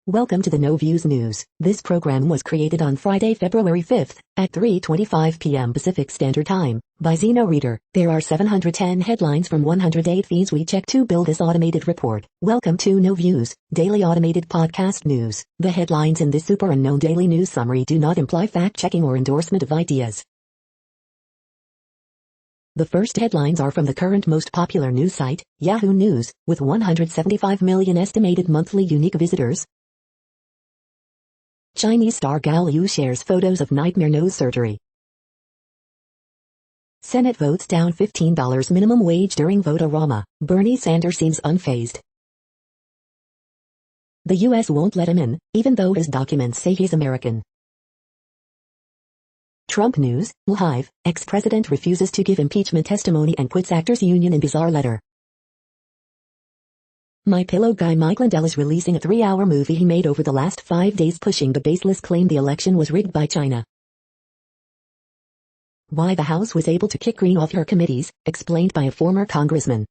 Welcome to the No Views News. This program was created on Friday, February 5th, at 3:25 p.m. Pacific Standard Time, by Zeno Reader. There are 710 headlines from 108 feeds we check to build this automated report. Welcome to No Views, daily automated podcast news. The headlines in this super unknown daily news summary do not imply fact-checking or endorsement of ideas. The first headlines are from the current most popular news site, Yahoo News, with 175 million estimated monthly unique visitors. Chinese star Gao Yu shares photos of nightmare nose surgery. Senate votes down $15 minimum wage during vote-a-rama. Bernie Sanders seems unfazed. The U.S. won't let him in, even though his documents say he's American. Trump news, live, ex-president refuses to give impeachment testimony and quits actors union in bizarre letter. My Pillow guy Mike Lindell is releasing a 3-hour movie he made over the last 5 days pushing the baseless claim the election was rigged by China. Why the House was able to kick Green off her committees, explained by a former congressman.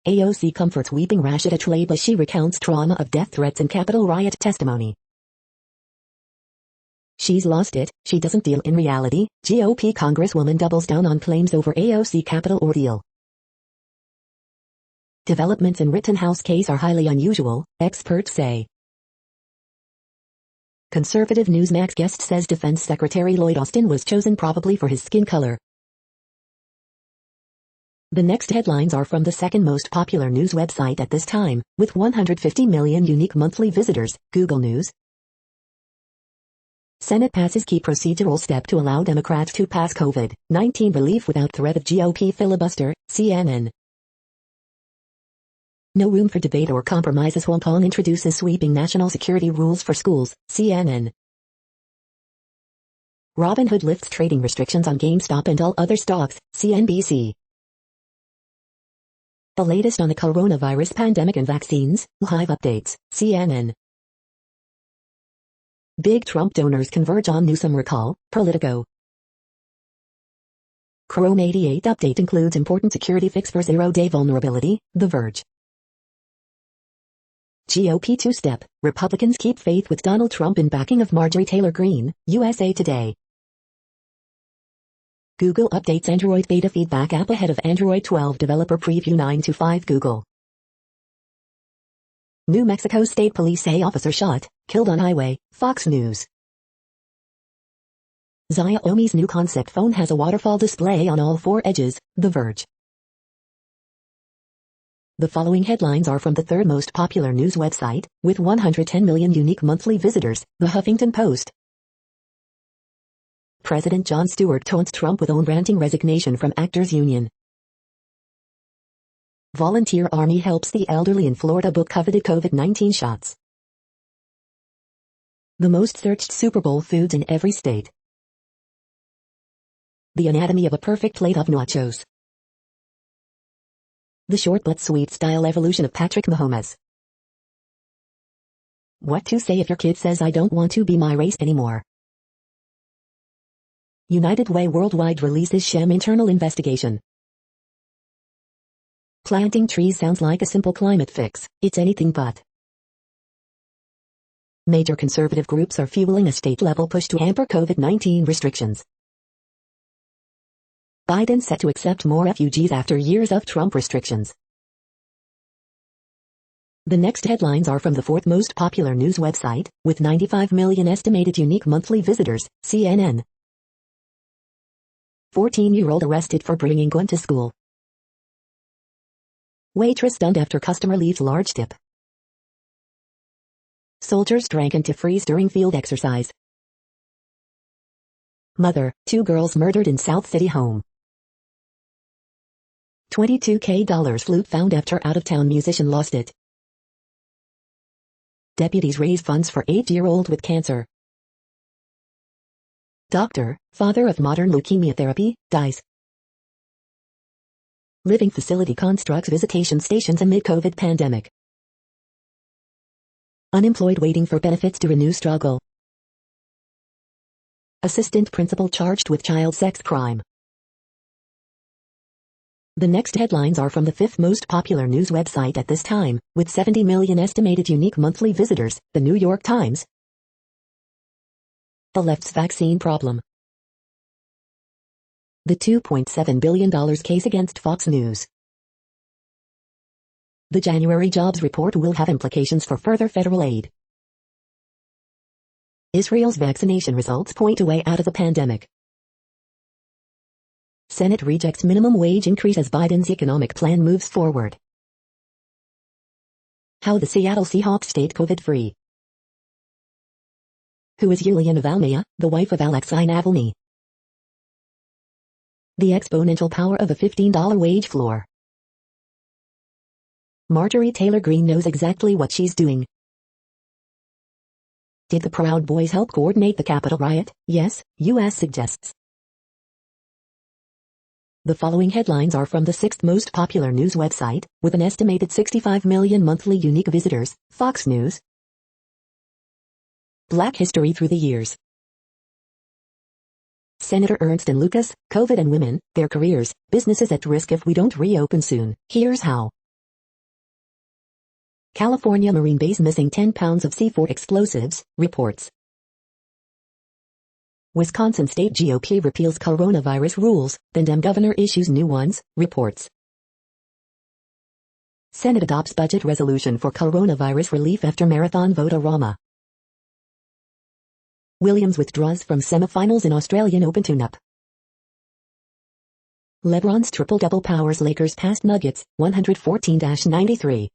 AOC comforts weeping Rashida Tlaib as she recounts trauma of death threats and Capitol riot testimony. She's lost it, she doesn't deal in reality. GOP Congresswoman doubles down on claims over AOC Capitol ordeal. Developments in Rittenhouse case are highly unusual, experts say. Conservative Newsmax guest says Defense Secretary Lloyd Austin was chosen probably for his skin color. The next headlines are from the second most popular news website at this time, with 150 million unique monthly visitors, Google News. Senate passes key procedural step to allow Democrats to pass COVID-19 relief without threat of GOP filibuster, CNN. No room for debate or compromise as Hong Kong introduces sweeping national security rules for schools, CNN. Robinhood lifts trading restrictions on GameStop and all other stocks, CNBC. The latest on the coronavirus pandemic and vaccines, live updates, CNN. Big Trump donors converge on Newsom recall, Politico. Chrome 88 update includes important security fix for zero-day vulnerability, The Verge. GOP two-step, Republicans keep faith with Donald Trump in backing of Marjorie Taylor Greene, USA Today. Google updates Android beta feedback app ahead of Android 12 developer preview 9 to 5 Google. New Mexico State Police say officer shot, killed on highway, Fox News. Xiaomi's new concept phone has a waterfall display on all 4 edges, The Verge. The following headlines are from the third most popular news website, with 110 million unique monthly visitors, The Huffington Post. President Jon Stewart taunts Trump with own ranting resignation from actors union. Volunteer Army helps the elderly in Florida book coveted COVID-19 shots. The most searched Super Bowl foods in every state. The anatomy of a perfect plate of nachos. The short but sweet style evolution of Patrick Mahomes. What to say if your kid says I don't want to be my race anymore. United Way Worldwide releases sham internal investigation. Planting trees sounds like a simple climate fix, it's anything but. Major conservative groups are fueling a state-level push to hamper COVID-19 restrictions. Biden set to accept more refugees after years of Trump restrictions. The next headlines are from the fourth most popular news website, with 95 million estimated unique monthly visitors, CNN. 14-year-old arrested for bringing gun to school. Waitress stunned after customer leaves large tip. Soldiers drank antifreeze during field exercise. Mother, 2 girls murdered in South City home. $22,000 flute found after out-of-town musician lost it. Deputies raise funds for 8-year-old with cancer. Doctor, father of modern leukemia therapy, dies. Living facility constructs visitation stations amid COVID pandemic. Unemployed waiting for benefits to renew struggle. Assistant principal charged with child sex crime. The next headlines are from the fifth most popular news website at this time, with 70 million estimated unique monthly visitors, the New York Times. The left's vaccine problem. The $2.7 billion case against Fox News. The January jobs report will have implications for further federal aid. Israel's vaccination results point a way out of the pandemic. Senate rejects minimum wage increase as Biden's economic plan moves forward. How the Seattle Seahawks stayed COVID-free. Who is Yulia Navalnaya, the wife of Alexei Navalny? The exponential power of a $15 wage floor. Marjorie Taylor Greene knows exactly what she's doing. Did the Proud Boys help coordinate the Capitol riot? Yes, U.S. suggests. The following headlines are from the sixth most popular news website, with an estimated 65 million monthly unique visitors, Fox News. Black history through the years. Senator Ernst and Lucas, COVID and women, their careers, businesses at risk if we don't reopen soon. Here's how. California Marine Base missing 10 pounds of C4 explosives, reports. Wisconsin State GOP repeals coronavirus rules, then Dem governor issues new ones, reports. Senate adopts budget resolution for coronavirus relief after marathon vote-a-rama. Williams withdraws from semifinals in Australian Open tune-up. LeBron's triple-double powers Lakers past Nuggets, 114-93.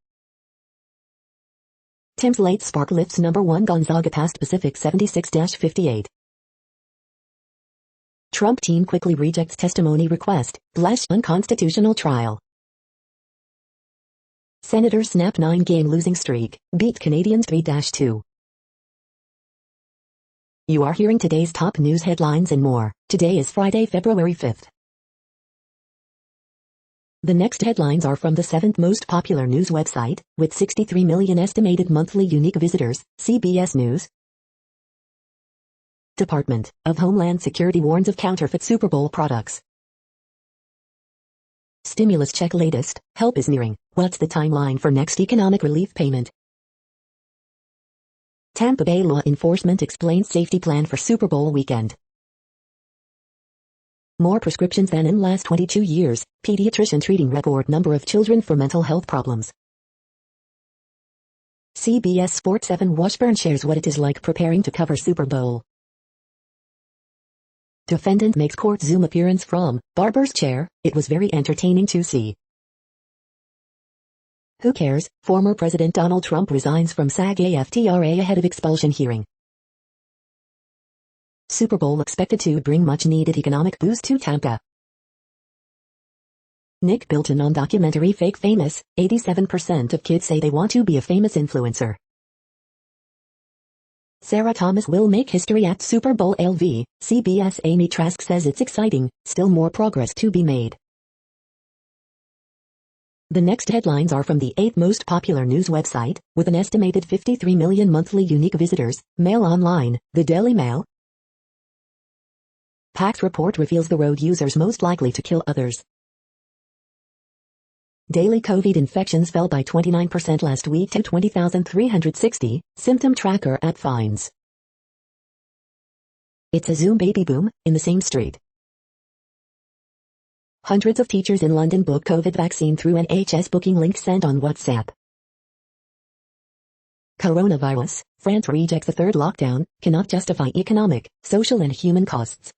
Tim's late spark lifts number 1 Gonzaga past Pacific 76-58. Trump team quickly rejects testimony request, Blash unconstitutional trial. Senators snap 9-game losing streak, beat Canadians 3-2. You are hearing today's top news headlines and more. Today is Friday, February 5th. The next headlines are from the seventh most popular news website, with 63 million estimated monthly unique visitors, CBS News. Department of Homeland Security warns of counterfeit Super Bowl products. Stimulus check latest, help is nearing, what's the timeline for next economic relief payment? Tampa Bay law enforcement explains safety plan for Super Bowl weekend. More prescriptions than in last 22 years, pediatrician treating record number of children for mental health problems. CBS Sports 7 Washburn shares what it is like preparing to cover Super Bowl. Defendant makes court Zoom appearance from barber's chair. It was very entertaining to see. Who cares? Former President Donald Trump resigns from SAG-AFTRA ahead of expulsion hearing. Super Bowl expected to bring much-needed economic boost to Tampa. Nick Bilton on documentary Fake Famous, 87% of kids say they want to be a famous influencer. Sarah Thomas will make history at Super Bowl LV, CBS Amy Trask says it's exciting, still more progress to be made. The next headlines are from the eighth most popular news website, with an estimated 53 million monthly unique visitors, Mail Online, the Daily Mail. PAC's report reveals the road users most likely to kill others. Daily COVID infections fell by 29% last week to 20,360, symptom tracker at finds. It's a Zoom baby boom, in the same street. Hundreds of teachers in London book COVID vaccine through NHS booking link sent on WhatsApp. Coronavirus, France rejects a third lockdown, cannot justify economic, social and human costs.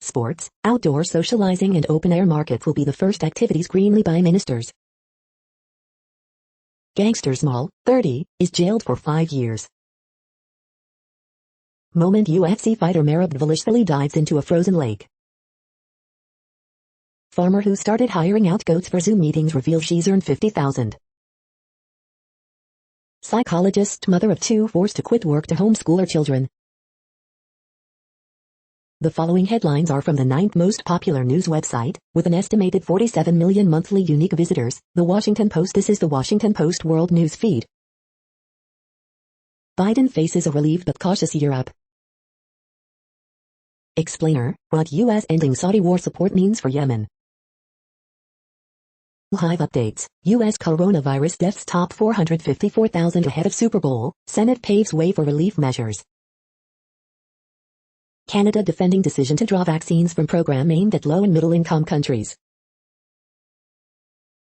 Sports, outdoor socializing and open-air markets will be the first activities greenly by ministers. Gangsters Mall, 30, is jailed for 5 years. Moment UFC fighter Merab Dvalishvili dives into a frozen lake. Farmer who started hiring out goats for Zoom meetings reveals she's earned $50,000. Psychologist mother of 2 forced to quit work to homeschool her children. The following headlines are from the ninth most popular news website, with an estimated 47 million monthly unique visitors, The Washington Post. This is The Washington Post World News Feed. Biden faces a relieved but cautious Europe. Explainer, what U.S. ending Saudi war support means for Yemen. Live updates. U.S. coronavirus deaths top 454,000 ahead of Super Bowl. Senate paves way for relief measures. Canada defending decision to draw vaccines from program aimed at low and middle-income countries.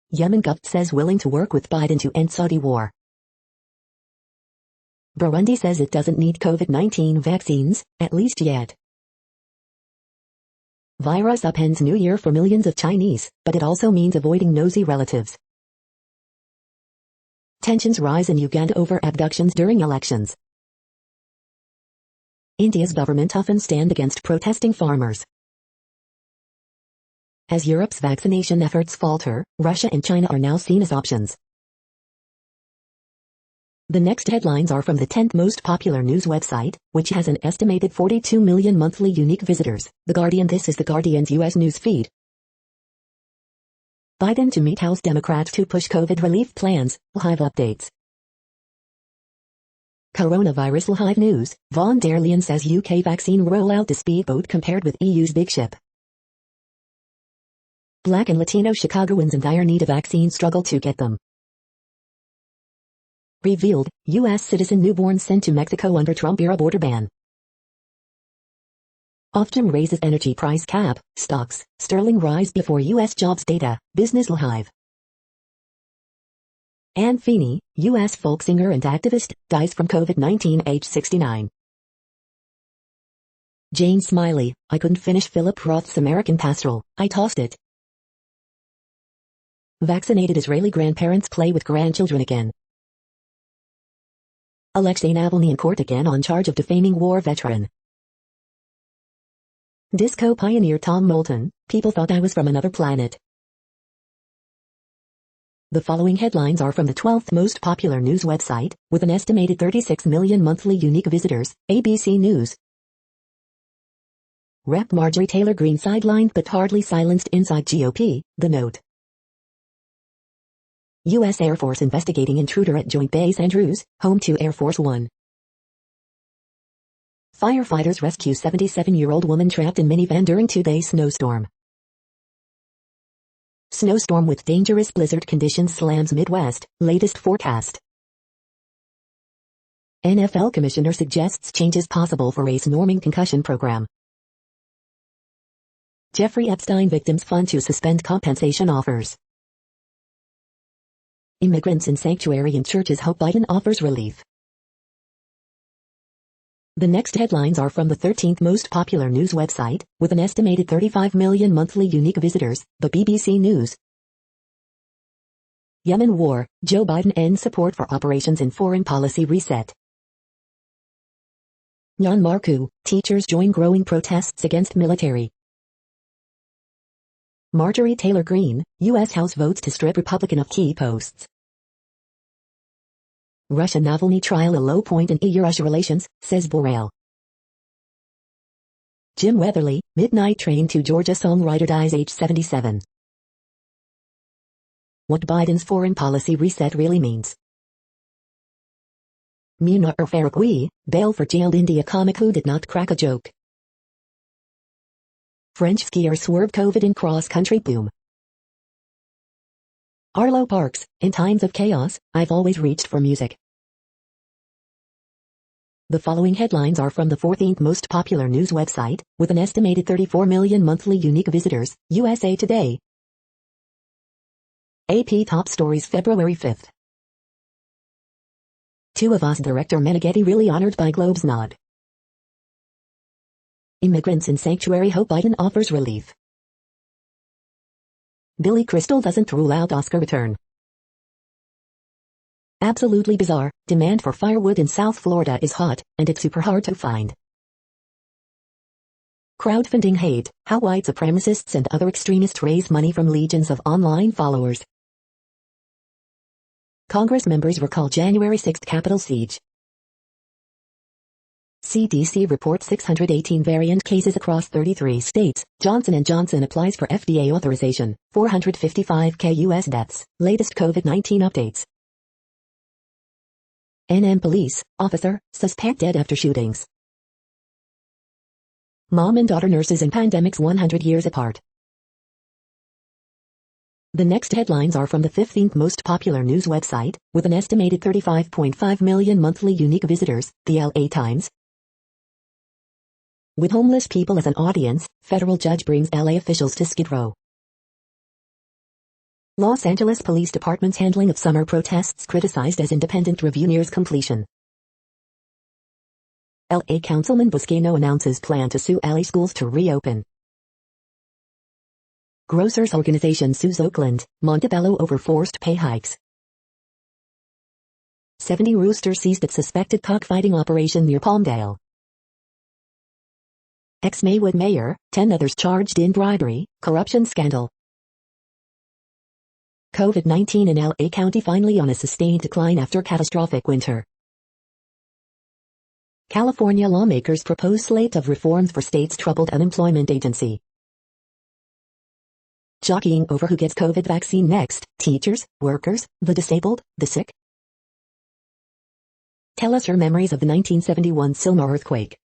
Yemen government says willing to work with Biden to end Saudi war. Burundi says it doesn't need COVID-19 vaccines, at least yet. Virus upends New Year for millions of Chinese, but it also means avoiding nosy relatives. Tensions rise in Uganda over abductions during elections. India's government often stand against protesting farmers. As Europe's vaccination efforts falter, Russia and China are now seen as options. The next headlines are from the 10th most popular news website, which has an estimated 42 million monthly unique visitors. The Guardian. This is The Guardian's U.S. news feed. Biden to meet House Democrats to push COVID relief plans. Live updates. Coronavirus. Live news. Von der Leyen says UK vaccine rollout to speedboat compared with EU's big ship. Black and Latino Chicagoans in dire need of vaccine struggle to get them. Revealed, U.S. citizen newborn sent to Mexico under Trump-era border ban. Ofgem raises energy price cap, stocks, sterling rise before U.S. jobs data, Business. Live. Anne Feeney, U.S. folk singer and activist, dies from COVID-19 age 69. Jane Smiley, I couldn't finish Philip Roth's American Pastoral, I tossed it. Vaccinated Israeli grandparents play with grandchildren again. Alexei Navalny in court again on charge of defaming war veteran. Disco pioneer Tom Moulton, people thought I was from another planet. The following headlines are from the 12th most popular news website, with an estimated 36 million monthly unique visitors, ABC News. Rep. Marjorie Taylor Greene sidelined but hardly silenced inside GOP, The Note. U.S. Air Force investigating intruder at Joint Base Andrews, home to Air Force One. Firefighters rescue 77-year-old woman trapped in minivan during two-day snowstorm. Snowstorm with dangerous blizzard conditions slams Midwest, latest forecast. NFL commissioner suggests changes possible for race norming concussion program. Jeffrey Epstein victims fund to suspend compensation offers. Immigrants in sanctuary and churches hope Biden offers relief. The next headlines are from the 13th most popular news website, with an estimated 35 million monthly unique visitors, the BBC News. Yemen war, Joe Biden ends support for operations in foreign policy reset. Myanmar coup, teachers join growing protests against military. Marjorie Taylor Greene, U.S. House votes to strip Republican of key posts. Russia Navalny trial a low point in EU-Russia relations, says Borrell. Jim Weatherly, Midnight Train to Georgia songwriter dies age 77. What Biden's foreign policy reset really means. Myanmar Faragui, bail for jailed India comic who did not crack a joke. French skier swerve COVID in cross-country boom. Arlo Parks, in times of chaos, I've always reached for music. The following headlines are from the 14th most popular news website, with an estimated 34 million monthly unique visitors, USA Today. AP Top Stories February 5th. Two of Us director Meneghetti really honored by Globe's nod. Immigrants in sanctuary hope Biden offers relief. Billy Crystal doesn't rule out Oscar return. Absolutely bizarre, demand for firewood in South Florida is hot, and it's super hard to find. Crowdfunding hate, how white supremacists and other extremists raise money from legions of online followers. Congress members recall January 6 Capitol siege. CDC reports 618 variant cases across 33 states. Johnson & Johnson applies for FDA authorization. 455k U.S. deaths. Latest COVID-19 updates. NM police officer suspect dead after shootings. Mom and daughter nurses in pandemics 100 years apart. The next headlines are from the 15th most popular news website, with an estimated 35.5 million monthly unique visitors, the LA Times. With homeless people as an audience, federal judge brings LA officials to Skid Row. Los Angeles Police Department's handling of summer protests criticized as independent review nears completion. LA Councilman Buscaino announces plan to sue LA schools to reopen. Grocers Organization sues Oakland, Montebello over forced pay hikes. 70 roosters seized at suspected cockfighting operation near Palmdale. Ex-Maywood mayor, 10 others charged in bribery, corruption scandal. COVID-19 in LA County finally on a sustained decline after catastrophic winter. California lawmakers propose slate of reforms for state's troubled unemployment agency. Jockeying over who gets COVID vaccine next, teachers, workers, the disabled, the sick. Tell us your memories of the 1971 Silmar earthquake.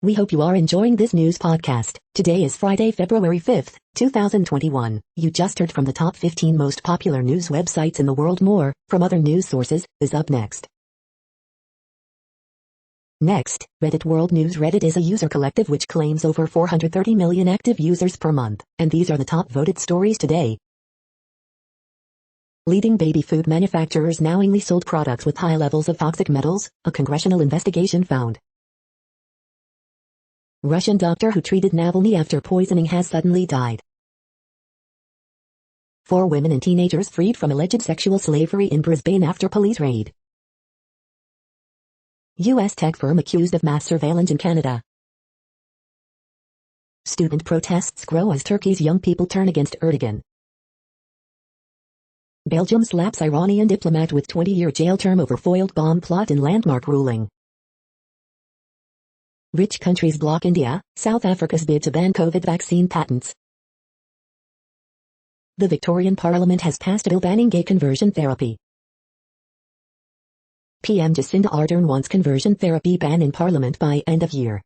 We hope you are enjoying this news podcast. Today is Friday, February 5th, 2021. You just heard from the top 15 most popular news websites in the world. More, from other news sources, is up next. Next, Reddit World News. Reddit is a user collective which claims over 430 million active users per month, and these are the top voted stories today. Leading baby food manufacturers knowingly sold products with high levels of toxic metals, a congressional investigation found. Russian doctor who treated Navalny after poisoning has suddenly died. 4 women and teenagers freed from alleged sexual slavery in Brisbane after police raid. U.S. tech firm accused of mass surveillance in Canada. Student protests grow as Turkey's young people turn against Erdogan. Belgium slaps Iranian diplomat with 20-year jail term over foiled bomb plot in landmark ruling. Rich countries block India, South Africa's bid to ban COVID vaccine patents. The Victorian Parliament has passed a bill banning gay conversion therapy. PM Jacinda Ardern wants conversion therapy ban in Parliament by end of year.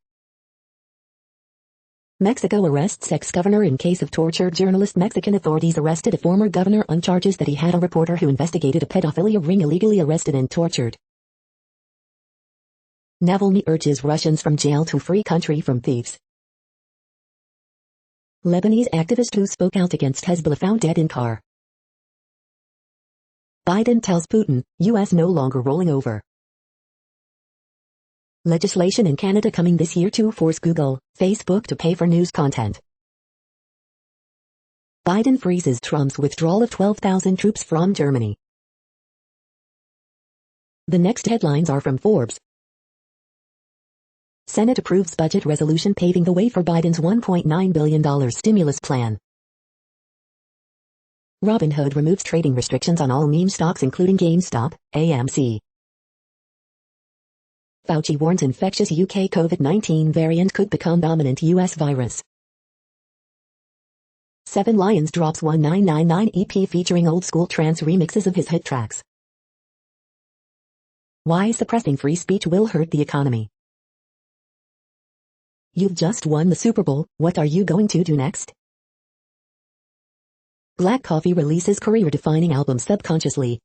Mexico arrests ex-governor in case of tortured journalist. Mexican authorities arrested a former governor on charges that he had a reporter who investigated a pedophilia ring illegally arrested and tortured. Navalny urges Russians from jail to free country from thieves. Lebanese activist who spoke out against Hezbollah found dead in car. Biden tells Putin, U.S. no longer rolling over. Legislation in Canada coming this year to force Google, Facebook to pay for news content. Biden freezes Trump's withdrawal of 12,000 troops from Germany. The next headlines are from Forbes. Senate approves budget resolution paving the way for Biden's $1.9 billion stimulus plan. Robinhood removes trading restrictions on all meme stocks including GameStop, AMC. Fauci warns infectious UK COVID-19 variant could become dominant US virus. 7 Lions drops 1999 EP featuring old school trance remixes of his hit tracks. Why suppressing free speech will hurt the economy. You've just won the Super Bowl, what are you going to do next? Black Coffee releases career-defining album Subconsciously.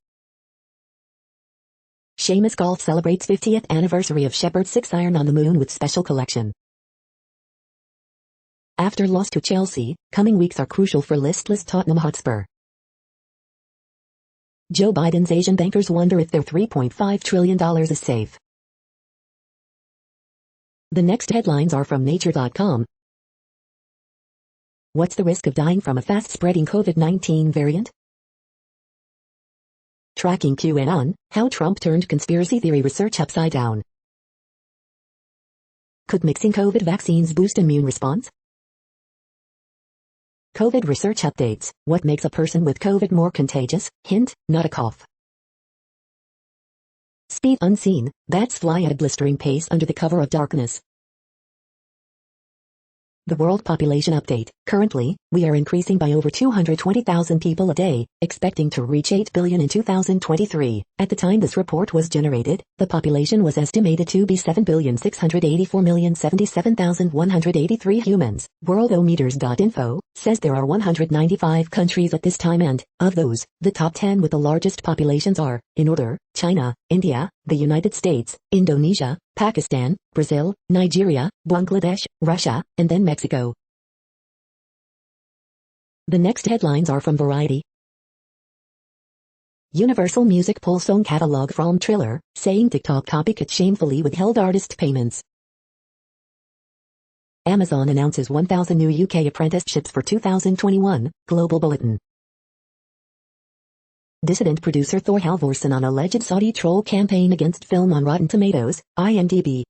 Seamus Golf celebrates 50th anniversary of Shepherd's 6-iron on the moon with special collection. After loss to Chelsea, coming weeks are crucial for listless Tottenham Hotspur. Joe Biden's Asian bankers wonder if their $3.5 trillion is safe. The next headlines are from Nature.com. What's the risk of dying from a fast-spreading COVID-19 variant? Tracking QAnon, how Trump turned conspiracy theory research upside down. Could mixing COVID vaccines boost immune response? COVID research updates, what makes a person with COVID more contagious? Hint, not a cough. Speed unseen, bats fly at a blistering pace under the cover of darkness. The World Population Update, Currently, we are increasing by over 220,000 people a day, expecting to reach 8 billion in 2023. At the time this report was generated, the population was estimated to be 7,684,077,183 humans. Worldometers.info says there are 195 countries at this time and, of those, the top 10 with the largest populations are, in order, China, India, the United States, Indonesia, Pakistan, Brazil, Nigeria, Bangladesh, Russia, and then Mexico. The next headlines are from Variety. Universal Music pulls song catalog from Triller, saying TikTok copycat shamefully withheld artist payments. Amazon announces 1,000 new UK apprenticeships for 2021, Global Bulletin. Dissident producer Thor Halvorsen on alleged Saudi troll campaign against film on Rotten Tomatoes, IMDb.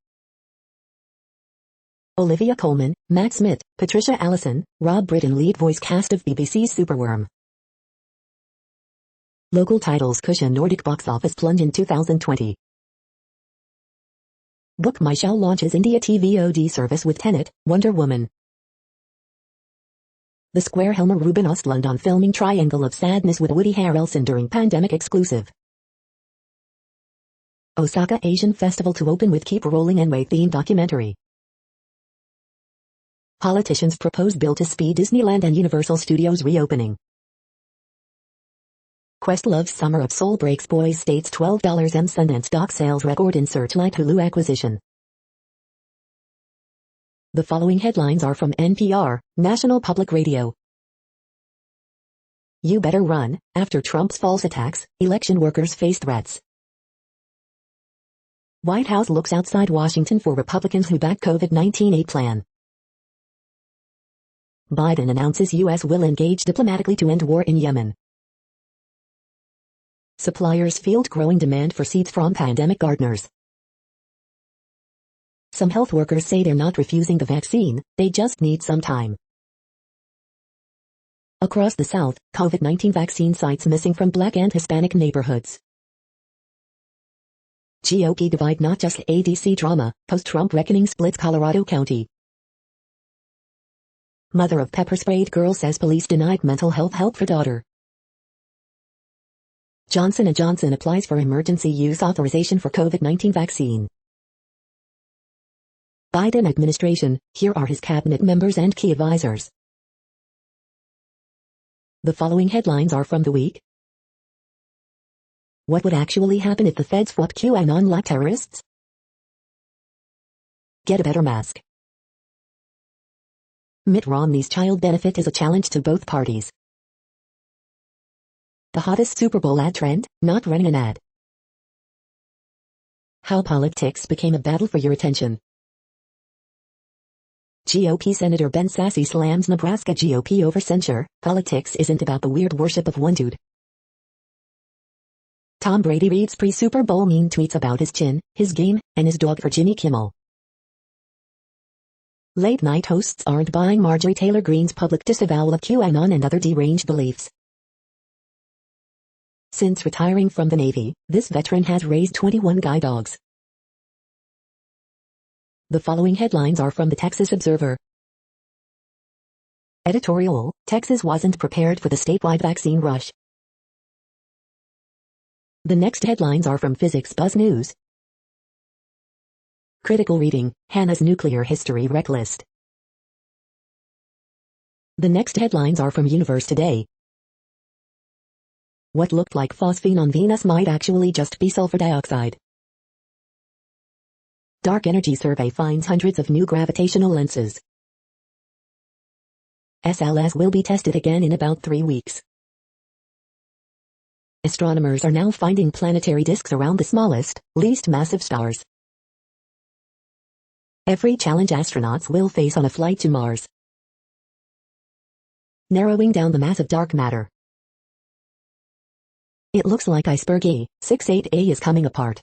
Olivia Colman, Matt Smith, Patricia Allison, Rob Brydon lead voice cast of BBC's Superworm. Local titles cushion Nordic box office plunge in 2020. Book My Show launches India TV OD service with Tenet, Wonder Woman. The Square Helmer Ruben Östlund on filming Triangle of Sadness with Woody Harrelson during pandemic exclusive. Osaka Asian Festival to open with Keep Rolling Enway themed documentary. Politicians propose bill to speed Disneyland and Universal Studios reopening. Questlove's Summer of Soul breaks Boys State's $12 M Sundance Doc sales record in Searchlight Hulu acquisition. The following headlines are from NPR, National Public Radio. You better run, after Trump's false attacks, election workers face threats. White House looks outside Washington for Republicans who back COVID-19 aid plan. Biden announces U.S. will engage diplomatically to end war in Yemen. Suppliers field growing demand for seeds from pandemic gardeners. Some health workers say they're not refusing the vaccine, they just need some time. Across the South, COVID-19 vaccine sites missing from Black and Hispanic neighborhoods. GOP divide not just ADC drama, post-Trump reckoning splits Colorado County. Mother of pepper-sprayed girl says police denied mental health help for daughter. Johnson & Johnson applies for emergency use authorization for COVID-19 vaccine. Biden administration, here are his cabinet members and key advisors. The following headlines are from The Week. What would actually happen if the feds fought QAnon like terrorists? Get a better mask. Mitt Romney's child benefit is a challenge to both parties. The hottest Super Bowl ad trend, not running an ad. How politics became a battle for your attention. GOP Senator Ben Sasse slams Nebraska GOP over censure. Politics isn't about the weird worship of one dude. Tom Brady reads pre-Super Bowl mean tweets about his chin, his game, and his dog for Jimmy Kimmel. Late-night hosts aren't buying Marjorie Taylor Greene's public disavowal of QAnon and other deranged beliefs. Since retiring from the Navy, this veteran has raised 21 guide dogs. The following headlines are from the Texas Observer. Editorial, Texas wasn't prepared for the statewide vaccine rush. The next headlines are from Physics Buzz News. Critical reading, Hannah's Nuclear History Wreck List. The next headlines are from Universe Today. What looked like phosphine on Venus might actually just be sulfur dioxide. Dark Energy Survey finds hundreds of new gravitational lenses. SLS will be tested again in about 3 weeks. Astronomers are now finding planetary disks around the smallest, least massive stars. Every challenge astronauts will face on a flight to Mars. Narrowing down the mass of dark matter. It looks like iceberg E68A is coming apart.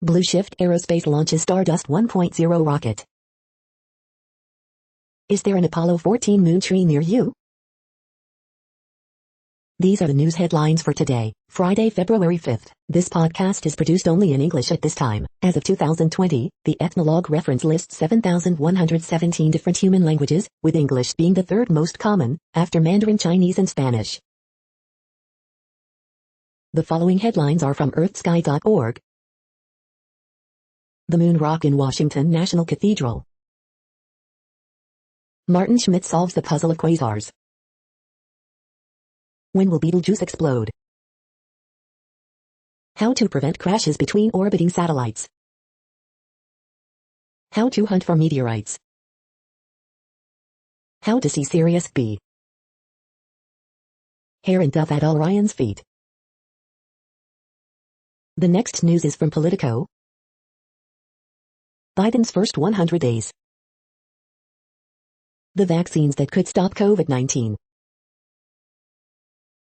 Blue Shift Aerospace launches Stardust 1.0 rocket. Is there an Apollo 14 moon tree near you? These are the news headlines for today, Friday, February 5th. This podcast is produced only in English at this time. As of 2020, the Ethnologue reference lists 7,117 different human languages, with English being the third most common, after Mandarin Chinese and Spanish. The following headlines are from earthsky.org. The moon rock in Washington National Cathedral. Martin Schmidt solves the puzzle of quasars. When will Betelgeuse explode? How to prevent crashes between orbiting satellites. How to hunt for meteorites. How to see Sirius B. Hair and dove at Orion's feet. The next news is from Politico. Biden's first 100 days. The vaccines that could stop COVID-19.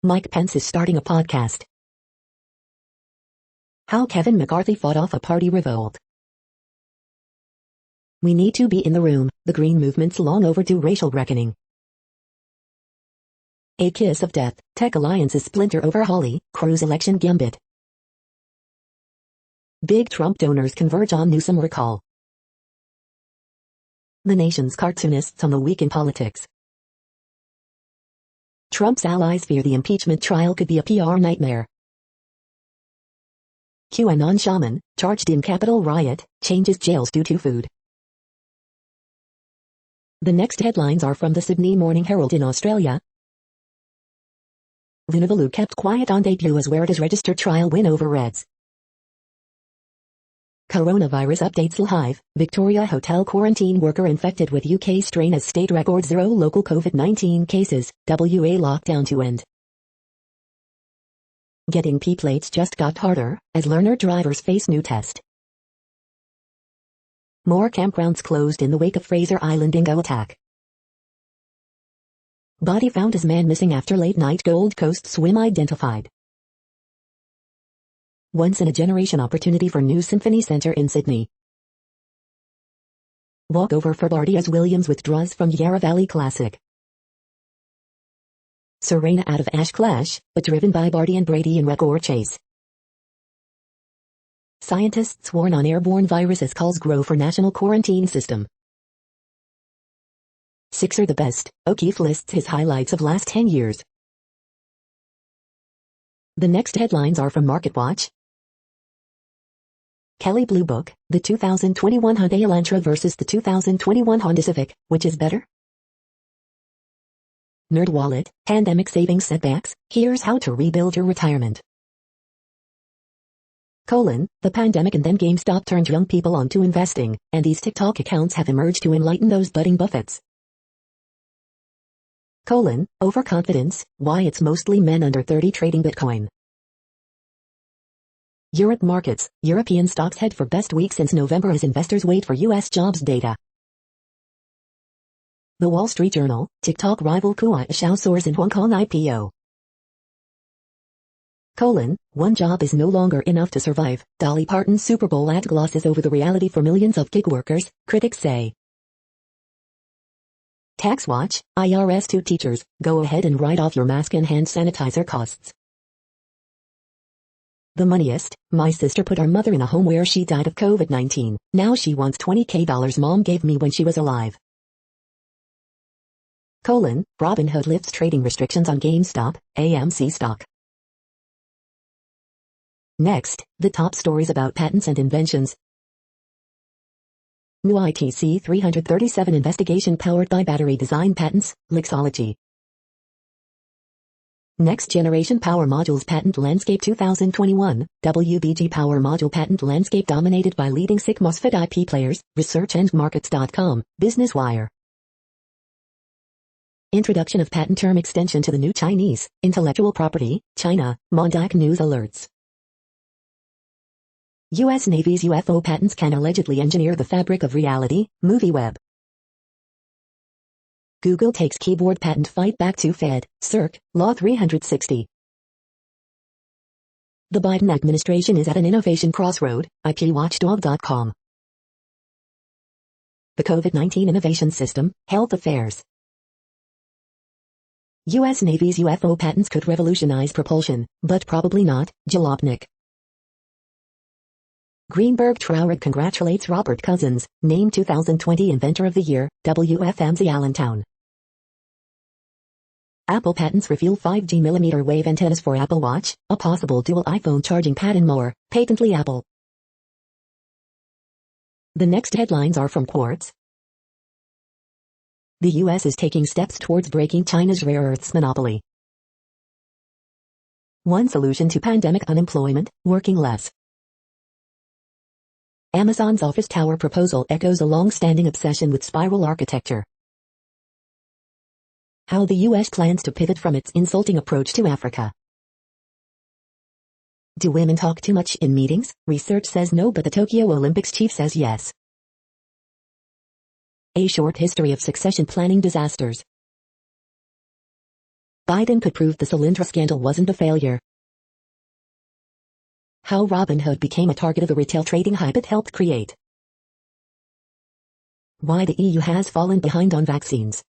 Mike Pence is starting a podcast. How Kevin McCarthy fought off a party revolt. We need to be in the room, the Green Movement's long overdue racial reckoning. A kiss of death, tech alliances splinter over Hawley, Cruz election gambit. Big Trump donors converge on Newsom recall. The nation's cartoonists on the week in politics. Trump's allies fear the impeachment trial could be a PR nightmare. QAnon shaman, charged in Capitol riot, changes jails due to food. The next headlines are from the Sydney Morning Herald in Australia. Vunivalu kept quiet on debut as Werrib's registered trial win over Reds. Coronavirus updates live. Victoria hotel quarantine worker infected with UK strain as state record 0 local COVID-19 cases, WA lockdown to end. Getting P plates just got harder, as learner drivers face new test. More campgrounds closed in the wake of Fraser Island dingo attack. Body found as man missing after late night Gold Coast swim identified. Once-in-a-generation opportunity for new Symphony Centre in Sydney. Walkover for Barty as Williams withdraws from Yarra Valley Classic. Serena out of Ash Clash, but driven by Barty and Brady in record chase. Scientists warn on airborne virus as calls grow for national quarantine system. Six are the best, O'Keefe lists his highlights of last 10 years. The next headlines are from MarketWatch. Kelley Blue Book, the 2021 Hyundai Elantra versus the 2021 Honda Civic, which is better? NerdWallet, pandemic savings setbacks, here's how to rebuild your retirement. The pandemic and then GameStop turned young people onto investing, and these TikTok accounts have emerged to enlighten those budding Buffetts. Overconfidence, why it's mostly men under 30 trading Bitcoin. Europe markets, European stocks head for best week since November as investors wait for US jobs data. The Wall Street Journal, TikTok rival Kuaishou soars in Hong Kong IPO. One job is no longer enough to survive, Dolly Parton's Super Bowl ad glosses over the reality for millions of gig workers, critics say. Tax Watch, IRS to teachers, go ahead and write off your mask and hand sanitizer costs. The Moneyist, my sister put our mother in a home where she died of COVID-19, now she wants $20,000 mom gave me when she was alive. Robinhood lifts trading restrictions on GameStop, AMC stock. Next, the top stories about patents and inventions. New ITC 337 investigation powered by battery design patents, Lixology. Next Generation Power Modules Patent Landscape 2021, WBG Power Module Patent Landscape dominated by leading SiC MOSFET IP players, ResearchAndMarkets.com, Business Wire. Introduction of patent term extension to the new Chinese, intellectual property, China, Mondac News alerts. U.S. Navy's UFO patents can allegedly engineer the fabric of reality, MovieWeb. Google takes keyboard patent fight back to Fed, Circ, Law 360. The Biden administration is at an innovation crossroad, IPWatchdog.com. The COVID-19 Innovation System, Health Affairs. U.S. Navy's UFO patents could revolutionize propulsion, but probably not. Jalopnik. Greenberg Traurig congratulates Robert Cousins, named 2020 Inventor of the Year, WFMZ Allentown. Apple patents reveal 5G millimeter wave antennas for Apple Watch, a possible dual iPhone charging pad and more, patently Apple. The next headlines are from Quartz. The U.S. is taking steps towards breaking China's rare earths monopoly. One solution to pandemic unemployment, working less. Amazon's office tower proposal echoes a long-standing obsession with spiral architecture. How the U.S. plans to pivot from its insulting approach to Africa. Do women talk too much in meetings? Research says no, but the Tokyo Olympics chief says yes. A short history of succession planning disasters. Biden could prove the Solyndra scandal wasn't a failure. How Robinhood became a target of a retail trading hype it helped create. Why the EU has fallen behind on vaccines.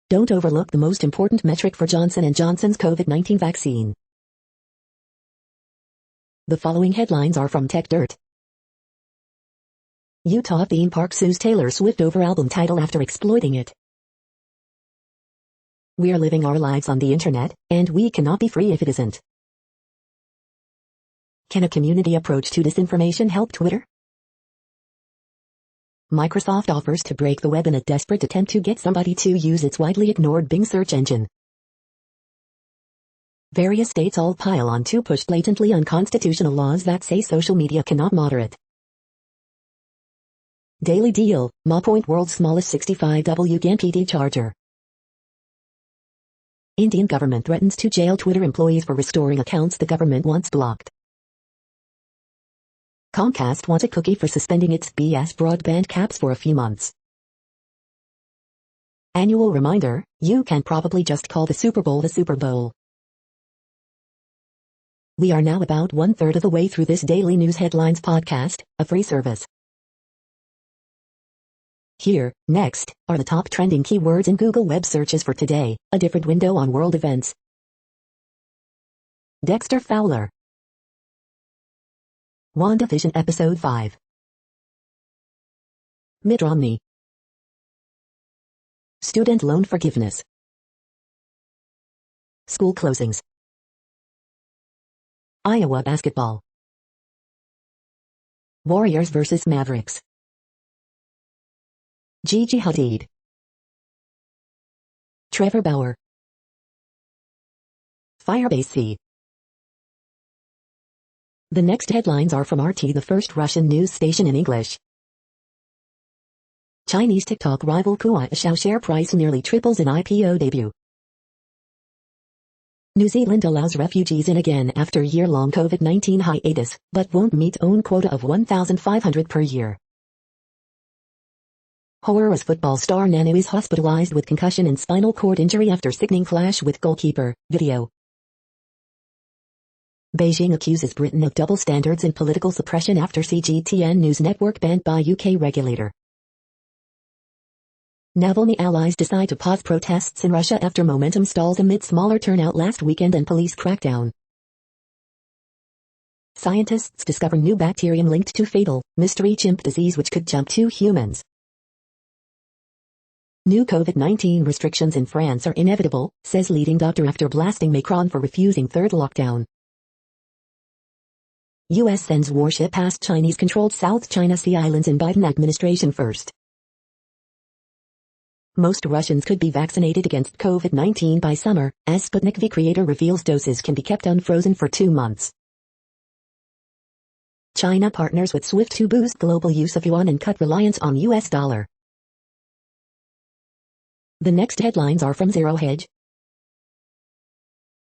Don't overlook the most important metric for Johnson & Johnson's COVID-19 vaccine. The following headlines are from Tech Dirt. Utah theme park sues Taylor Swift over album title after exploiting it. We're living our lives on the internet, and we cannot be free if it isn't. Can a community approach to disinformation help Twitter? Microsoft offers to break the web in a desperate attempt to get somebody to use its widely ignored Bing search engine. Various states all pile on to push blatantly unconstitutional laws that say social media cannot moderate. Daily Deal, MaPoint world's smallest 65W GaN PD charger. Indian government threatens to jail Twitter employees for restoring accounts the government wants blocked. Comcast wants a cookie for suspending its BS broadband caps for a few months. Annual reminder, you can probably just call the Super Bowl the Super Bowl. We are now about 1/3 of the way through this daily news headlines podcast, a free service. Here, next, are the top trending keywords in Google web searches for today, a different window on world events. Dexter Fowler. WandaVision Episode 5. Mitt Romney. Student loan forgiveness. School closings. Iowa basketball. Warriors vs Mavericks. Gigi Hadid. Trevor Bauer. Firebase C. The next headlines are from RT, the first Russian news station in English. Chinese TikTok rival Kuaishou share price nearly triples in IPO debut. New Zealand allows refugees in again after year-long COVID-19 hiatus, but won't meet own quota of 1,500 per year. Horrors football star Nanu is hospitalized with concussion and spinal cord injury after sickening clash with goalkeeper. Video. Beijing accuses Britain of double standards in political suppression after CGTN news network banned by UK regulator. Navalny allies decide to pause protests in Russia after momentum stalls amid smaller turnout last weekend and police crackdown. Scientists discover new bacterium linked to fatal, mystery chimp disease which could jump to humans. New COVID-19 restrictions in France are inevitable, says leading doctor after blasting Macron for refusing third lockdown. U.S. sends warship past Chinese-controlled South China Sea islands in Biden administration first. Most Russians could be vaccinated against COVID-19 by summer, as Sputnik V creator reveals doses can be kept unfrozen for 2 months. China partners with SWIFT to boost global use of yuan and cut reliance on U.S. dollar. The next headlines are from Zero Hedge.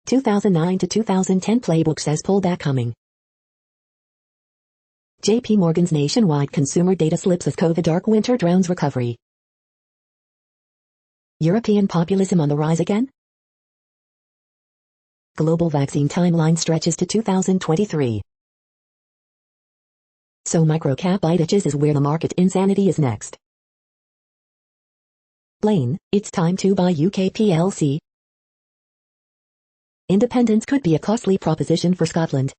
2009 to 2010 playbook says pullback coming. JP Morgan's nationwide consumer data slips as COVID dark winter drowns recovery. European populism on the rise again? Global vaccine timeline stretches to 2023. So microcap itches is where the market insanity is next. Blaine, it's time to buy UK plc. Independence could be a costly proposition for Scotland.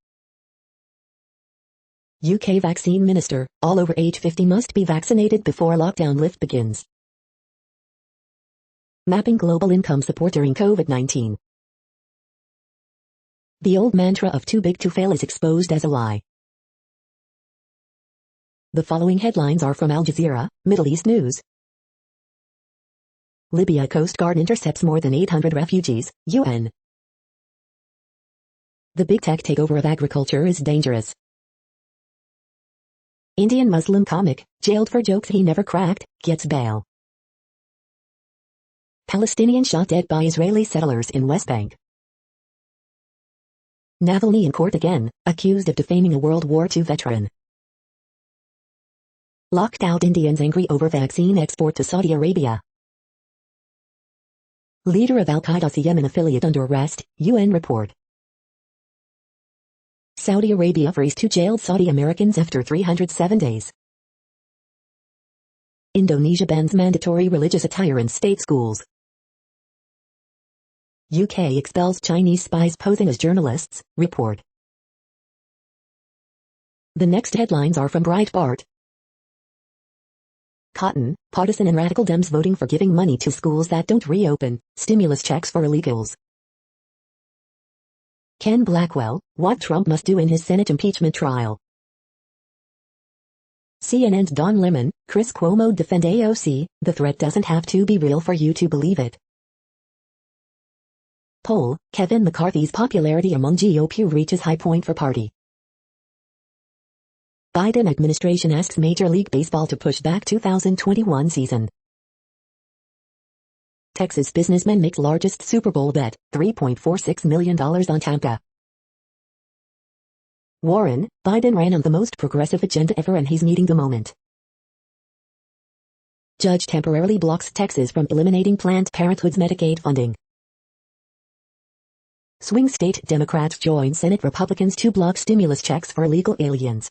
UK vaccine minister, all over age 50 must be vaccinated before lockdown lift begins. Mapping global income support during COVID-19. The old mantra of too big to fail is exposed as a lie. The following headlines are from Al Jazeera, Middle East News. Libya Coast Guard intercepts more than 800 refugees, UN. The big tech takeover of agriculture is dangerous. Indian Muslim comic, jailed for jokes he never cracked, gets bail. Palestinian shot dead by Israeli settlers in West Bank. Navalny in court again, accused of defaming a World War II veteran. Locked out Indians angry over vaccine export to Saudi Arabia. Leader of Al-Qaeda's Yemen affiliate under arrest, UN report. Saudi Arabia frees 2 jailed Saudi Americans after 307 days. Indonesia bans mandatory religious attire in state schools. UK expels Chinese spies posing as journalists, report. The next headlines are from Breitbart. Cotton, partisan and radical Dems voting for giving money to schools that don't reopen, stimulus checks for illegals. Ken Blackwell, what Trump must do in his Senate impeachment trial. CNN's Don Lemon, Chris Cuomo defend AOC, the threat doesn't have to be real for you to believe it. Poll, Kevin McCarthy's popularity among GOP reaches high point for party. Biden administration asks Major League Baseball to push back 2021 season. Texas businessman makes largest Super Bowl bet, $3.46 million on Tampa. Warren, Biden ran on the most progressive agenda ever and he's meeting the moment. Judge temporarily blocks Texas from eliminating Planned Parenthood's Medicaid funding. Swing state Democrats join Senate Republicans to block stimulus checks for illegal aliens.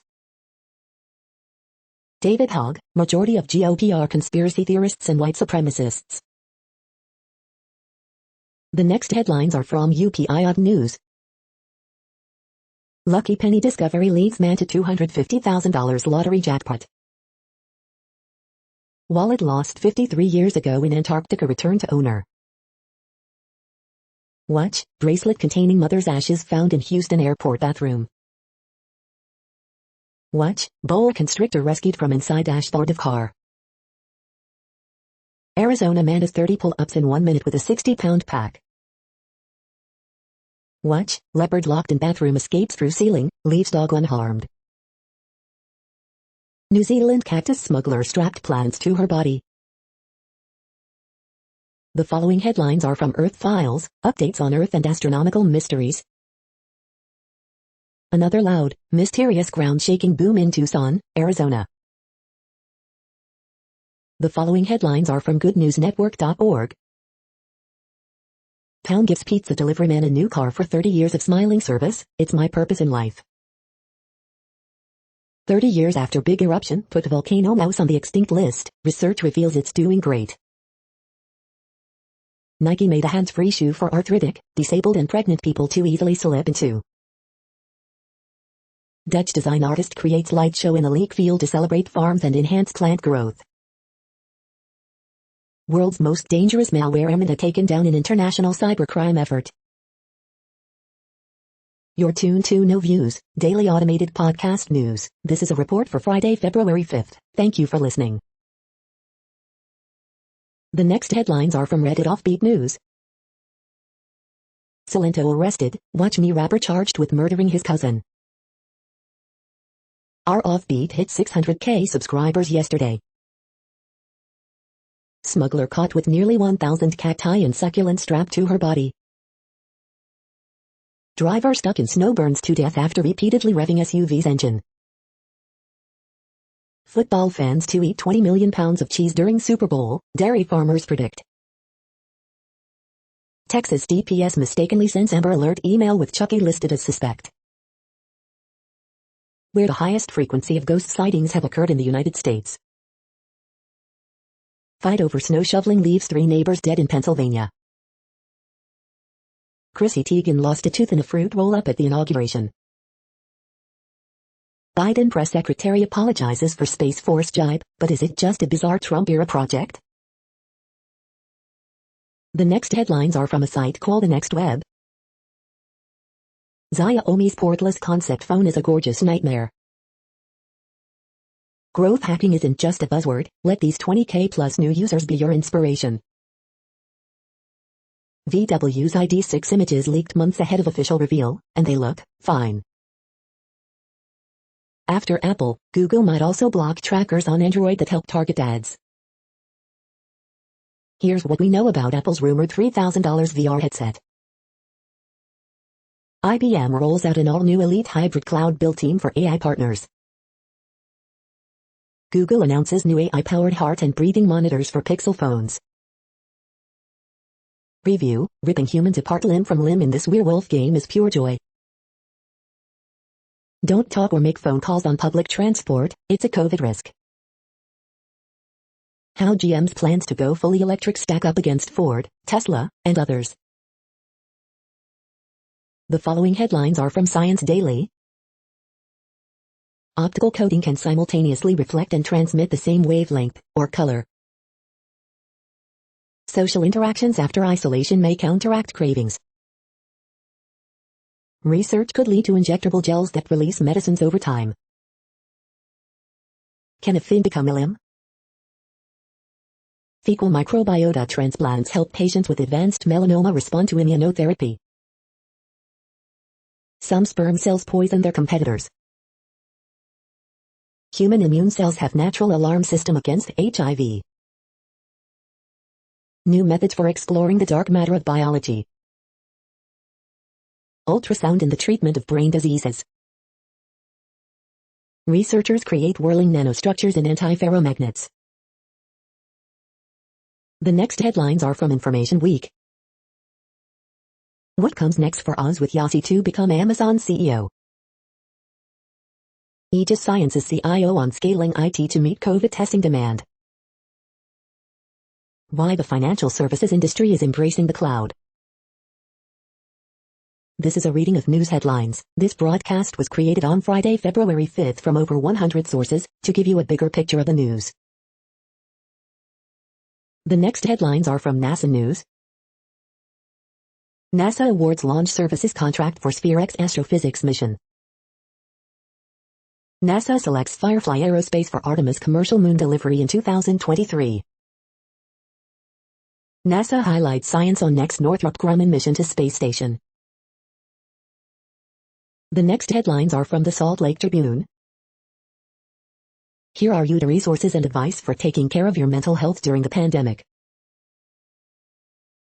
David Hogg, majority of GOP are conspiracy theorists and white supremacists. The next headlines are from UPI News. Lucky penny discovery leads man to $250,000 lottery jackpot. Wallet lost 53 years ago in Antarctica returned to owner. Watch, bracelet containing mother's ashes found in Houston airport bathroom. Watch, boa constrictor rescued from inside dashboard of car. Arizona man does 30 pull-ups in 1 minute with a 60-pound pack. Watch, leopard locked in bathroom escapes through ceiling, leaves dog unharmed. New Zealand cactus smuggler strapped plants to her body. The following headlines are from Earth Files, updates on Earth and astronomical mysteries. Another loud, mysterious ground-shaking boom in Tucson, Arizona. The following headlines are from goodnewsnetwork.org. Pound gives pizza delivery man a new car for 30 years of smiling service, it's my purpose in life. 30 years after big eruption put volcano mouse on the extinct list, research reveals it's doing great. Nike made a hands-free shoe for arthritic, disabled and pregnant people to easily slip into. Dutch design artist creates light show in a leek field to celebrate farms and enhance plant growth. World's most dangerous malware emina taken down in international cybercrime effort. You're tuned to No Views, daily automated podcast news. This is a report for Friday, February 5th. Thank you for listening. The next headlines are from Reddit Offbeat News. Cilento arrested, Watch Me rapper charged with murdering his cousin. Our Offbeat hit 600K subscribers yesterday. Smuggler caught with nearly 1,000 cacti and succulents strapped to her body. Driver stuck in snow burns to death after repeatedly revving SUV's engine. Football fans to eat 20 million pounds of cheese during Super Bowl, dairy farmers predict. Texas DPS mistakenly sends Amber Alert email with Chucky listed as suspect. Where the highest frequency of ghost sightings have occurred in the United States. Fight over snow shoveling leaves 3 neighbors dead in Pennsylvania. Chrissy Teigen lost a tooth in a fruit roll-up at the inauguration. Biden press secretary apologizes for Space Force jibe, but is it just a bizarre Trump-era project? The next headlines are from a site called The Next Web. Xiaomi's portless concept phone is a gorgeous nightmare. Growth hacking isn't just a buzzword, let these 20K plus new users be your inspiration. VW's ID6 images leaked months ahead of official reveal, and they look fine. After Apple, Google might also block trackers on Android that help target ads. Here's what we know about Apple's rumored $3,000 VR headset. IBM rolls out an all-new elite hybrid cloud build team for AI partners. Google announces new AI-powered heart and breathing monitors for Pixel phones. Review: ripping humans apart limb from limb in this werewolf game is pure joy. Don't talk or make phone calls on public transport, it's a COVID risk. How GM's plans to go fully electric stack up against Ford, Tesla, and others. The following headlines are from Science Daily. Optical coating can simultaneously reflect and transmit the same wavelength, or color. Social interactions after isolation may counteract cravings. Research could lead to injectable gels that release medicines over time. Can a fin become a limb? Fecal microbiota transplants help patients with advanced melanoma respond to immunotherapy. Some sperm cells poison their competitors. Human immune cells have natural alarm system against HIV. New methods for exploring the dark matter of biology. Ultrasound in the treatment of brain diseases. Researchers create whirling nanostructures in antiferromagnets. The next headlines are from Information Week. What comes next for Oz with Yossi to become Amazon's CEO? Aegis Sciences CIO on scaling IT to meet COVID testing demand. Why the financial services industry is embracing the cloud. This is a reading of news headlines. This broadcast was created on Friday, February 5th from over 100 sources, to give you a bigger picture of the news. The next headlines are from NASA News. NASA awards launch services contract for SpaceX astrophysics mission. NASA selects Firefly Aerospace for Artemis commercial moon delivery in 2023. NASA highlights science on next Northrop Grumman mission to space station. The next headlines are from the Salt Lake Tribune. Here are the resources and advice for taking care of your mental health during the pandemic.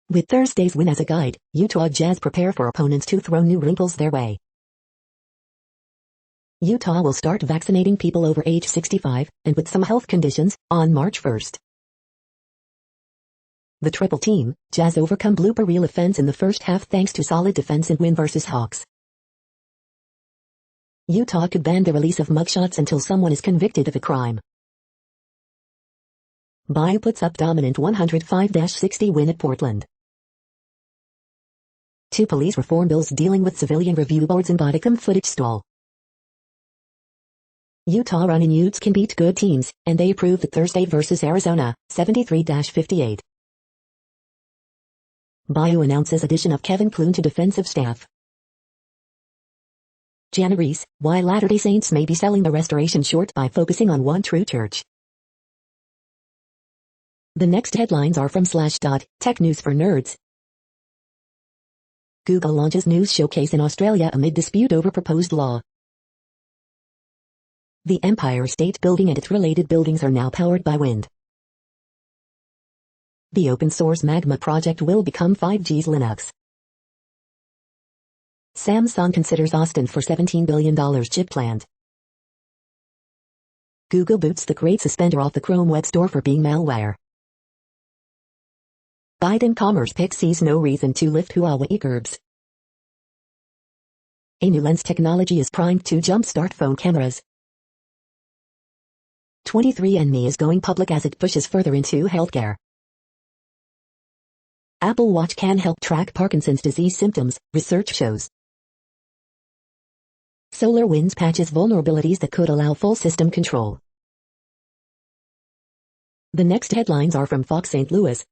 With Thursday's win as a guide, Utah Jazz prepare for opponents to throw new wrinkles their way. Utah will start vaccinating people over age 65, and with some health conditions, on March 1st. The triple team, Jazz overcome blooper reel offense in the first half thanks to solid defense and win versus Hawks. Utah could ban the release of mugshots until someone is convicted of a crime. Bayou puts up dominant 105-60 win at Portland. 2 police reform bills dealing with civilian review boards and bodycam footage stall. Utah running Utes can beat good teams, and they approved the Thursday versus Arizona, 73-58. Bayou announces addition of Kevin Clune to defensive staff. Jana Reese, why Latter-day Saints may be selling the restoration short by focusing on one true church. The next headlines are from Slashdot, Tech News for Nerds. Google launches news showcase in Australia amid dispute over proposed law. The Empire State Building and its related buildings are now powered by wind. The open-source Magma project will become 5G's Linux. Samsung considers Austin for $17 billion chip plant. Google boots the Great Suspender off the Chrome Web Store for being malware. Biden Commerce Pick sees no reason to lift Huawei curbs. A new lens technology is primed to jumpstart phone cameras. 23andMe is going public as it pushes further into healthcare. Apple Watch can help track Parkinson's disease symptoms, research shows. SolarWinds patches vulnerabilities that could allow full system control. The next headlines are from Fox St. Louis.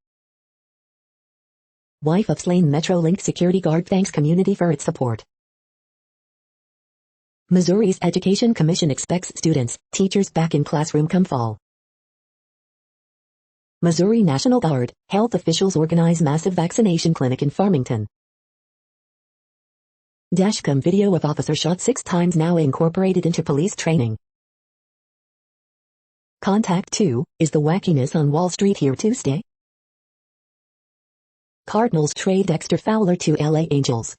Wife of slain Metrolink security guard thanks community for its support. Missouri's Education Commission expects students, teachers back in classroom come fall. Missouri National Guard, health officials organize massive vaccination clinic in Farmington. Dashcam video of officer shot 6 times now incorporated into police training. Contact 2, is the wackiness on Wall Street here to stay? Cardinals trade Dexter Fowler to LA Angels.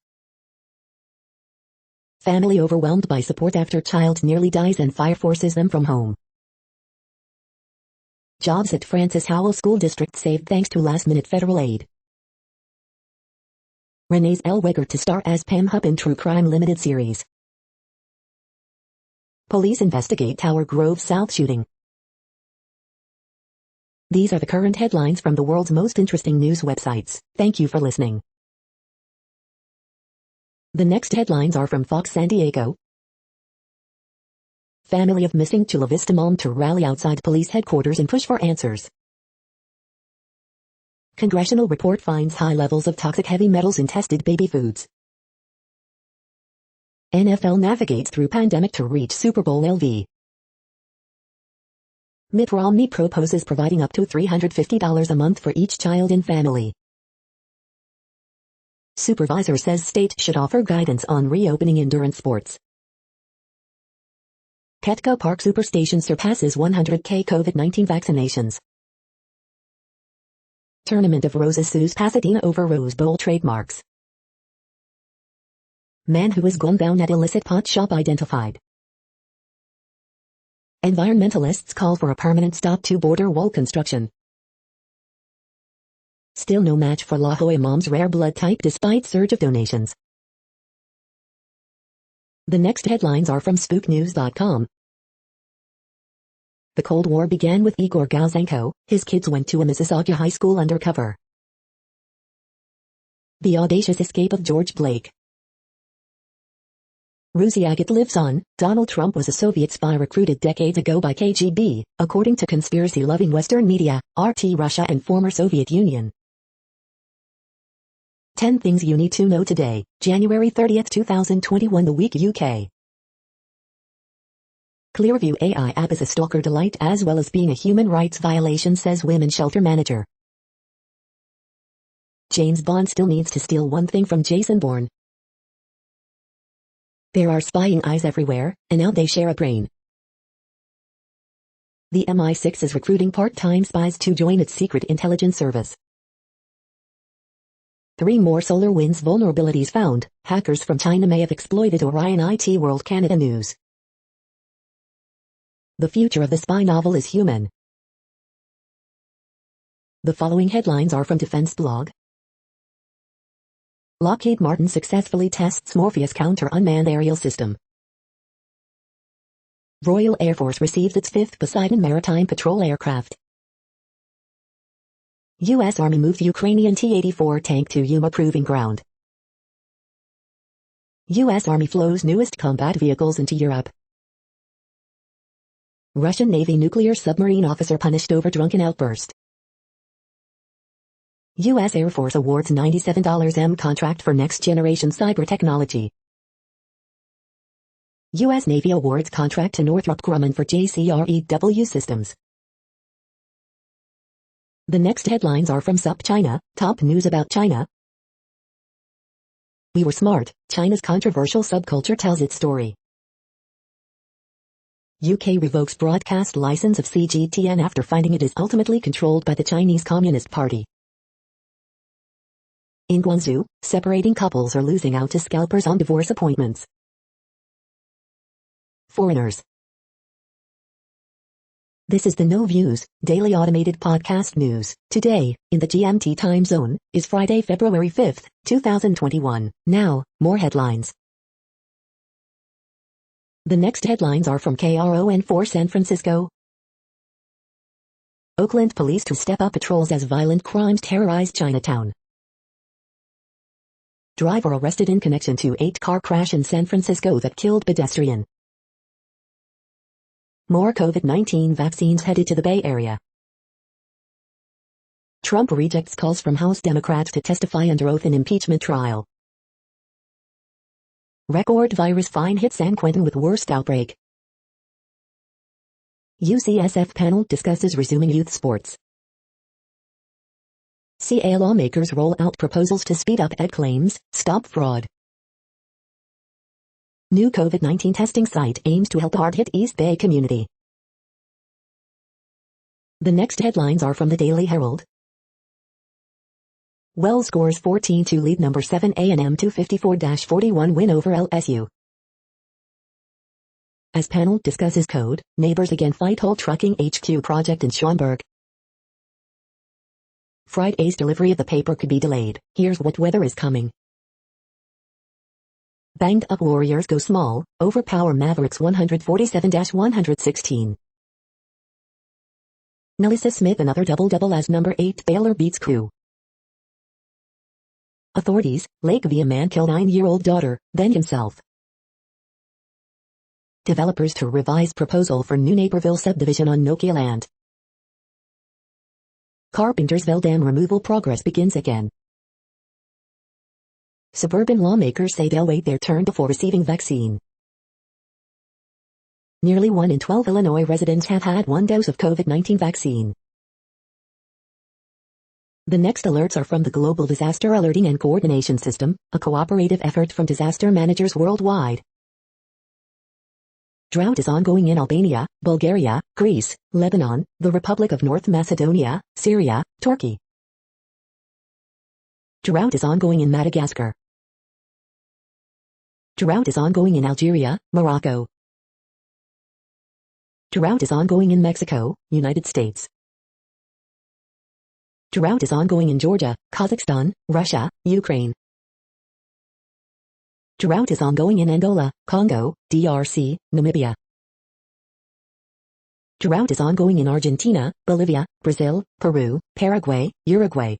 Family overwhelmed by support after child nearly dies and fire forces them from home. Jobs at Francis Howell School District saved thanks to last-minute federal aid. Renee Zellweger to star as Pam Hupp in True Crime Limited series. Police investigate Tower Grove South shooting. These are the current headlines from the world's most interesting news websites. Thank you for listening. The next headlines are from Fox San Diego. Family of missing Chula Vista mom to rally outside police headquarters and push for answers. Congressional report finds high levels of toxic heavy metals in tested baby foods. NFL navigates through pandemic to reach Super Bowl LV. Mitt Romney proposes providing up to $350 a month for each child in family. Supervisor says state should offer guidance on reopening endurance sports. Petco Park Superstation surpasses 100K COVID-19 vaccinations. Tournament of Roses sues Pasadena over Rose Bowl trademarks. Man who was gunned down at illicit pot shop identified. Environmentalists call for a permanent stop to border wall construction. Still no match for La Jolla mom's rare blood type despite surge of donations. The next headlines are from SpookNews.com. The Cold War began with Igor Galzenko. His kids went to a Mississauga high school undercover. The audacious escape of George Blake. Rusy agate lives on. Donald Trump was a Soviet spy recruited decades ago by KGB, according to conspiracy-loving Western media, RT Russia and former Soviet Union. 10 Things You Need to Know Today, January 30, 2021. The Week UK. Clearview AI app is a stalker delight as well as being a human rights violation, says women's shelter manager. James Bond still needs to steal one thing from Jason Bourne. There are spying eyes everywhere, and now they share a brain. The MI6 is recruiting part-time spies to join its secret intelligence service. 3 more SolarWinds vulnerabilities found. Hackers from China may have exploited Orion. IT World Canada News. The future of the spy novel is human. The following headlines are from Defense Blog. Lockheed Martin successfully tests Morpheus counter-unmanned aerial system. Royal Air Force receives its 5th Poseidon Maritime Patrol aircraft. U.S. Army moves Ukrainian T-84 tank to Yuma Proving Ground. U.S. Army flows newest combat vehicles into Europe. Russian Navy nuclear submarine officer punished over drunken outburst. U.S. Air Force awards $97 contract for next-generation cyber technology. U.S. Navy awards contract to Northrop Grumman for JCREW systems. The next headlines are from SupChina. Top news about China. We were smart. China's controversial subculture tells its story. UK revokes broadcast license of CGTN after finding it is ultimately controlled by the Chinese Communist Party. In Guangzhou, separating couples are losing out to scalpers on divorce appointments. Foreigners. This is the No Views, daily automated podcast news. Today, in the GMT time zone, is Friday, February 5th, 2021. Now, more headlines. The next headlines are from KRON4 San Francisco. Oakland police to step up patrols as violent crimes terrorize Chinatown. Driver arrested in connection to 8-car crash in San Francisco that killed pedestrian. More COVID-19 vaccines headed to the Bay Area. Trump rejects calls from House Democrats to testify under oath in impeachment trial. Record virus fine hit San Quentin with worst outbreak. UCSF panel discusses resuming youth sports. CA lawmakers roll out proposals to speed up ed claims, stop fraud. New COVID-19 testing site aims to help hard-hit East Bay community. The next headlines are from the Daily Herald. Wells scores 14-2 lead number 7 A&M 254-41 win over LSU. As panel discusses code, neighbors again fight whole trucking HQ project in Schaumburg. Friday's delivery of the paper could be delayed. Here's what weather is coming. Banged up Warriors go small, overpower Mavericks 147-116. Nelissa Smith another double-double as number 8 Baylor beats Crew. Authorities, Lakeview man killed 9-year-old daughter, then himself. Developers to revise proposal for new Naperville subdivision on Nokia land. Carpentersville dam removal progress begins again. Suburban lawmakers say they'll wait their turn before receiving vaccine. Nearly 1 in 12 Illinois residents have had one dose of COVID-19 vaccine. The next alerts are from the Global Disaster Alerting and Coordination System, a cooperative effort from disaster managers worldwide. Drought is ongoing in Albania, Bulgaria, Greece, Lebanon, the Republic of North Macedonia, Syria, Turkey. Drought is ongoing in Madagascar. Drought is ongoing in Algeria, Morocco. Drought is ongoing in Mexico, United States. Drought is ongoing in Georgia, Kazakhstan, Russia, Ukraine. Drought is ongoing in Angola, Congo, DRC, Namibia. Drought is ongoing in Argentina, Bolivia, Brazil, Peru, Paraguay, Uruguay.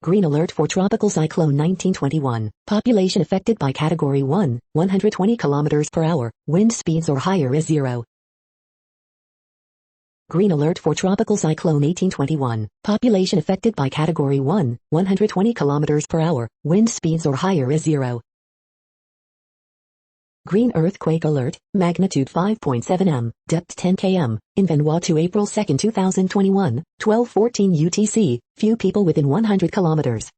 Green alert for Tropical Cyclone 1921. Population affected by Category 1, 120 km per hour, wind speeds or higher is 0. Green alert for Tropical Cyclone 1821. Population affected by Category 1, 120 km per hour, wind speeds or higher is 0. Green earthquake alert, magnitude 5.7 m, depth 10 km, in Vanuatu April 2, 2021, 12:14 UTC, few people within 100 kilometers.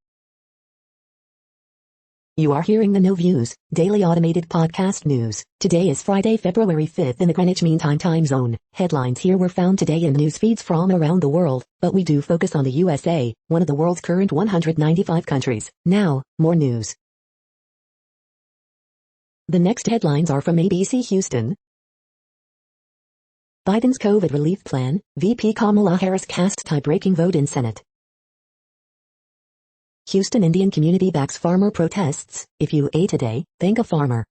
You are hearing the No Views, daily automated podcast news. Today is Friday, February 5th in the Greenwich Mean Time zone. Headlines here were found today in news feeds from around the world, but we do focus on the USA, one of the world's current 195 countries. Now, more news. The next headlines are from ABC Houston. Biden's COVID relief plan, VP Kamala Harris cast tie-breaking vote in Senate. Houston Indian community backs farmer protests. If you ate today, thank a farmer.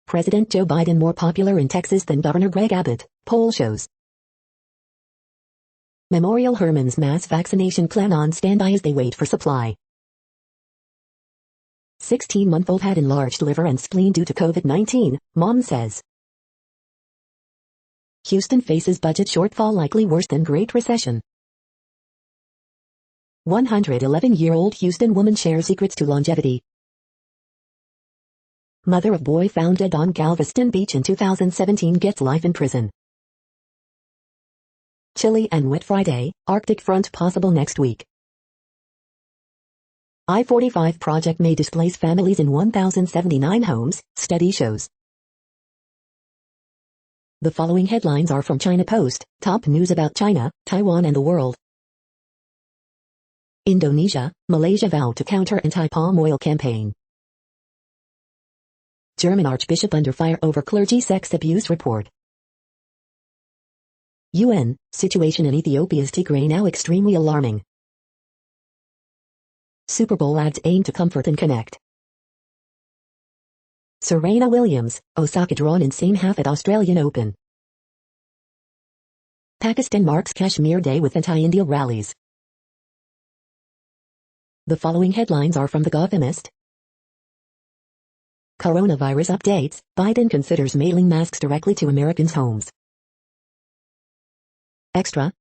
President Joe Biden more popular in Texas than Governor Greg Abbott, poll shows. Memorial Hermann's mass vaccination plan on standby as they wait for supply. 16-month-old had enlarged liver and spleen due to COVID-19, mom says. Houston faces budget shortfall likely worse than Great Recession. 111-year-old Houston woman shares secrets to longevity. Mother of boy found dead on Galveston Beach in 2017 gets life in prison. Chilly and wet Friday, Arctic front possible next week. I-45 project may displace families in 1,079 homes, study shows. The following headlines are from China Post, top news about China, Taiwan and the world. Indonesia, Malaysia vow to counter anti-palm oil campaign. German Archbishop under fire over clergy sex abuse report. UN, situation in Ethiopia's Tigray now extremely alarming. Super Bowl ads aim to comfort and connect. Serena Williams, Osaka drawn in same half at Australian Open. Pakistan marks Kashmir Day with anti-India rallies. The following headlines are from The Gothamist. Coronavirus updates, Biden considers mailing masks directly to Americans' homes. Extra,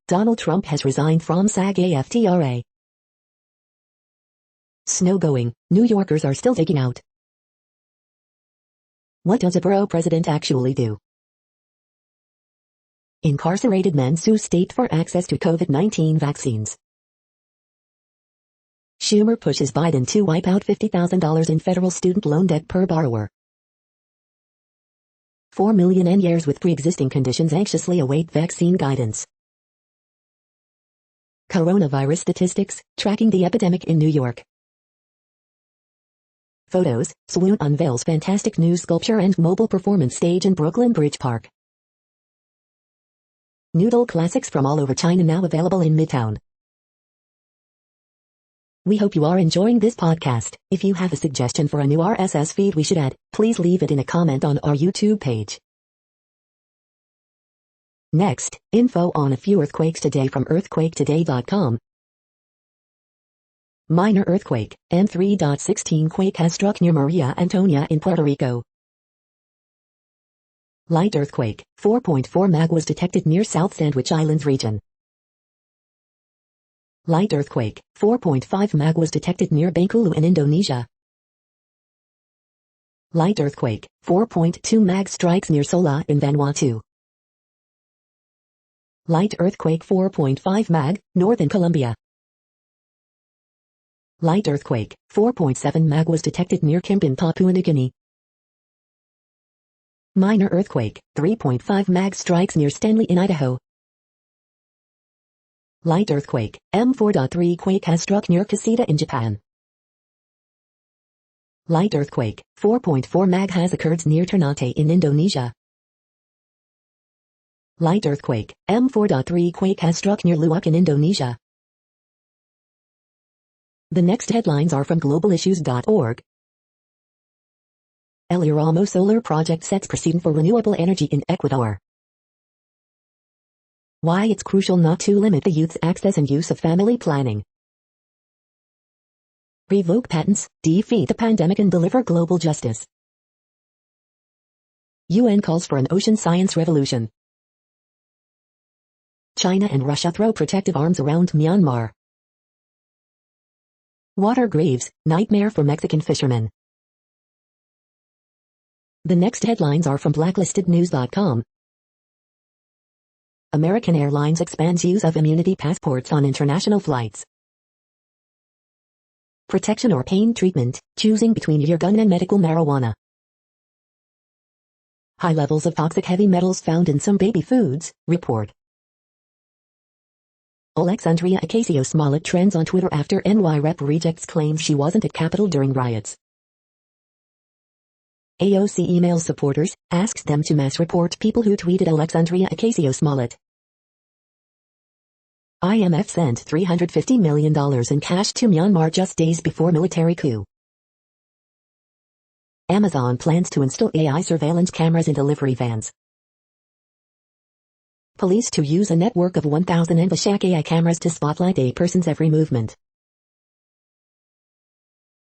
Donald Trump has resigned from SAG-AFTRA. Snow going, New Yorkers are still digging out. What does a borough president actually do? Incarcerated men sue state for access to COVID-19 vaccines. Schumer pushes Biden to wipe out $50,000 in federal student loan debt per borrower. 4 million Years with pre-existing conditions anxiously await vaccine guidance. Coronavirus statistics, tracking the epidemic in New York. Photos, Swoon unveils fantastic new sculpture and mobile performance stage in Brooklyn Bridge Park. Noodle classics from all over China now available in Midtown. We hope you are enjoying this podcast. If you have a suggestion for a new RSS feed we should add, please leave it in a comment on our YouTube page. Next, info on a few earthquakes today from earthquaketoday.com. Minor earthquake, M3.16 quake has struck near Maria Antonia in Puerto Rico. Light earthquake, 4.4 mag was detected near South Sandwich Islands region. Light earthquake, 4.5 mag was detected near Bengkulu in Indonesia. Light earthquake, 4.2 mag strikes near Sola in Vanuatu. Light earthquake 4.5 mag, northern Colombia. Light earthquake, 4.7 mag was detected near Kimbin, Papua New Guinea. Minor earthquake, 3.5 mag strikes near Stanley in Idaho. Light earthquake, M4.3 quake has struck near Kaseda in Japan. Light earthquake, 4.4 mag has occurred near Ternate in Indonesia. Light earthquake, M4.3 quake has struck near Luwak in Indonesia. The next headlines are from globalissues.org. El Uramo solar project sets precedent for renewable energy in Ecuador. Why it's crucial not to limit the youth's access and use of family planning. Revoke patents, defeat the pandemic and deliver global justice. UN calls for an ocean science revolution. China and Russia throw protective arms around Myanmar. Water graves, nightmare for Mexican fishermen. The next headlines are from blacklistednews.com. American Airlines expands use of immunity passports on international flights. Protection or pain treatment, choosing between your gun and medical marijuana. High levels of toxic heavy metals found in some baby foods, report. Alexandria Ocasio-Smollett trends on Twitter after NY rep rejects claims she wasn't at Capitol during riots. AOC emails supporters, asks them to mass report people who tweeted Alexandria Ocasio-Smollett. IMF sent $350 million in cash to Myanmar just days before military coup. Amazon plans to install AI surveillance cameras in delivery vans. Police to use a network of 1,000 Envashak AI cameras to spotlight a person's every movement.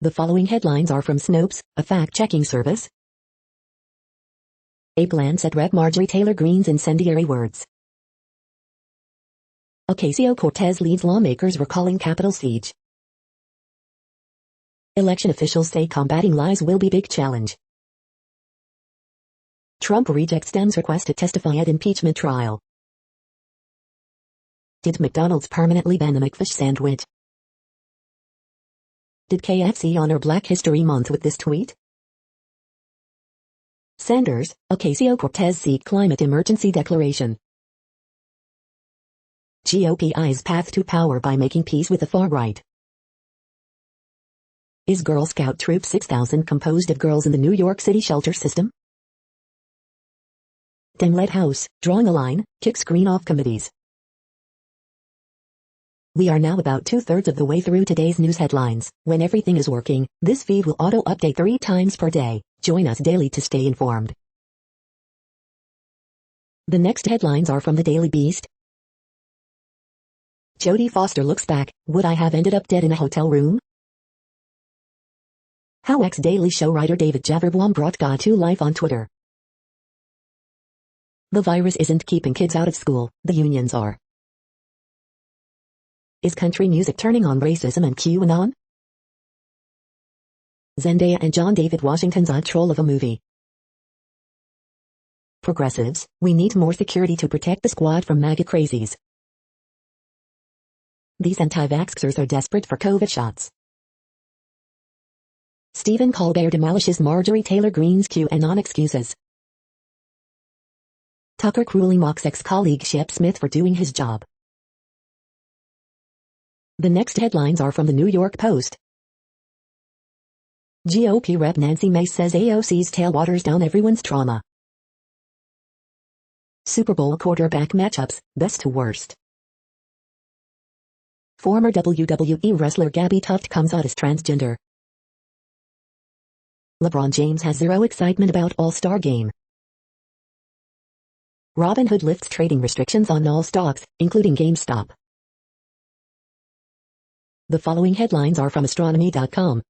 The following headlines are from Snopes, a fact-checking service. A glance at Rep. Marjorie Taylor Greene's incendiary words. Ocasio-Cortez leads lawmakers recalling Capitol siege. Election officials say combating lies will be big challenge. Trump rejects Dems' request to testify at impeachment trial. Did McDonald's permanently ban the McFish sandwich? Did KFC honor Black History Month with this tweet? Sanders, Ocasio-Cortez seek climate emergency declaration. GOP eyes path to power by making peace with the far right. Is Girl Scout Troop 6000 composed of girls in the New York City shelter system? Dem-led House, drawing a line, kick screen off committees. We are now about 2/3 of the way through today's news headlines. When everything is working, this feed will auto-update 3 times per day. Join us daily to stay informed. The next headlines are from the Daily Beast. Jodie Foster looks back, would I have ended up dead in a hotel room? How ex-Daily Show writer David Javerbaum brought God to life on Twitter. The virus isn't keeping kids out of school, the unions are. Is country music turning on racism and QAnon? Zendaya and John David Washington's odd troll of a movie. Progressives, we need more security to protect the squad from MAGA crazies. These anti-vaxxers are desperate for COVID shots. Stephen Colbert demolishes Marjorie Taylor Greene's QAnon excuses. Tucker cruelly mocks ex-colleague Shep Smith for doing his job. The next headlines are from the New York Post. GOP Rep Nancy Mace says AOC's tail waters down everyone's trauma. Super Bowl quarterback matchups, best to worst. Former WWE wrestler Gabby Tuft comes out as transgender. LeBron James has zero excitement about All-Star Game. Robinhood lifts trading restrictions on all stocks, including GameStop. The following headlines are from astronomy.com.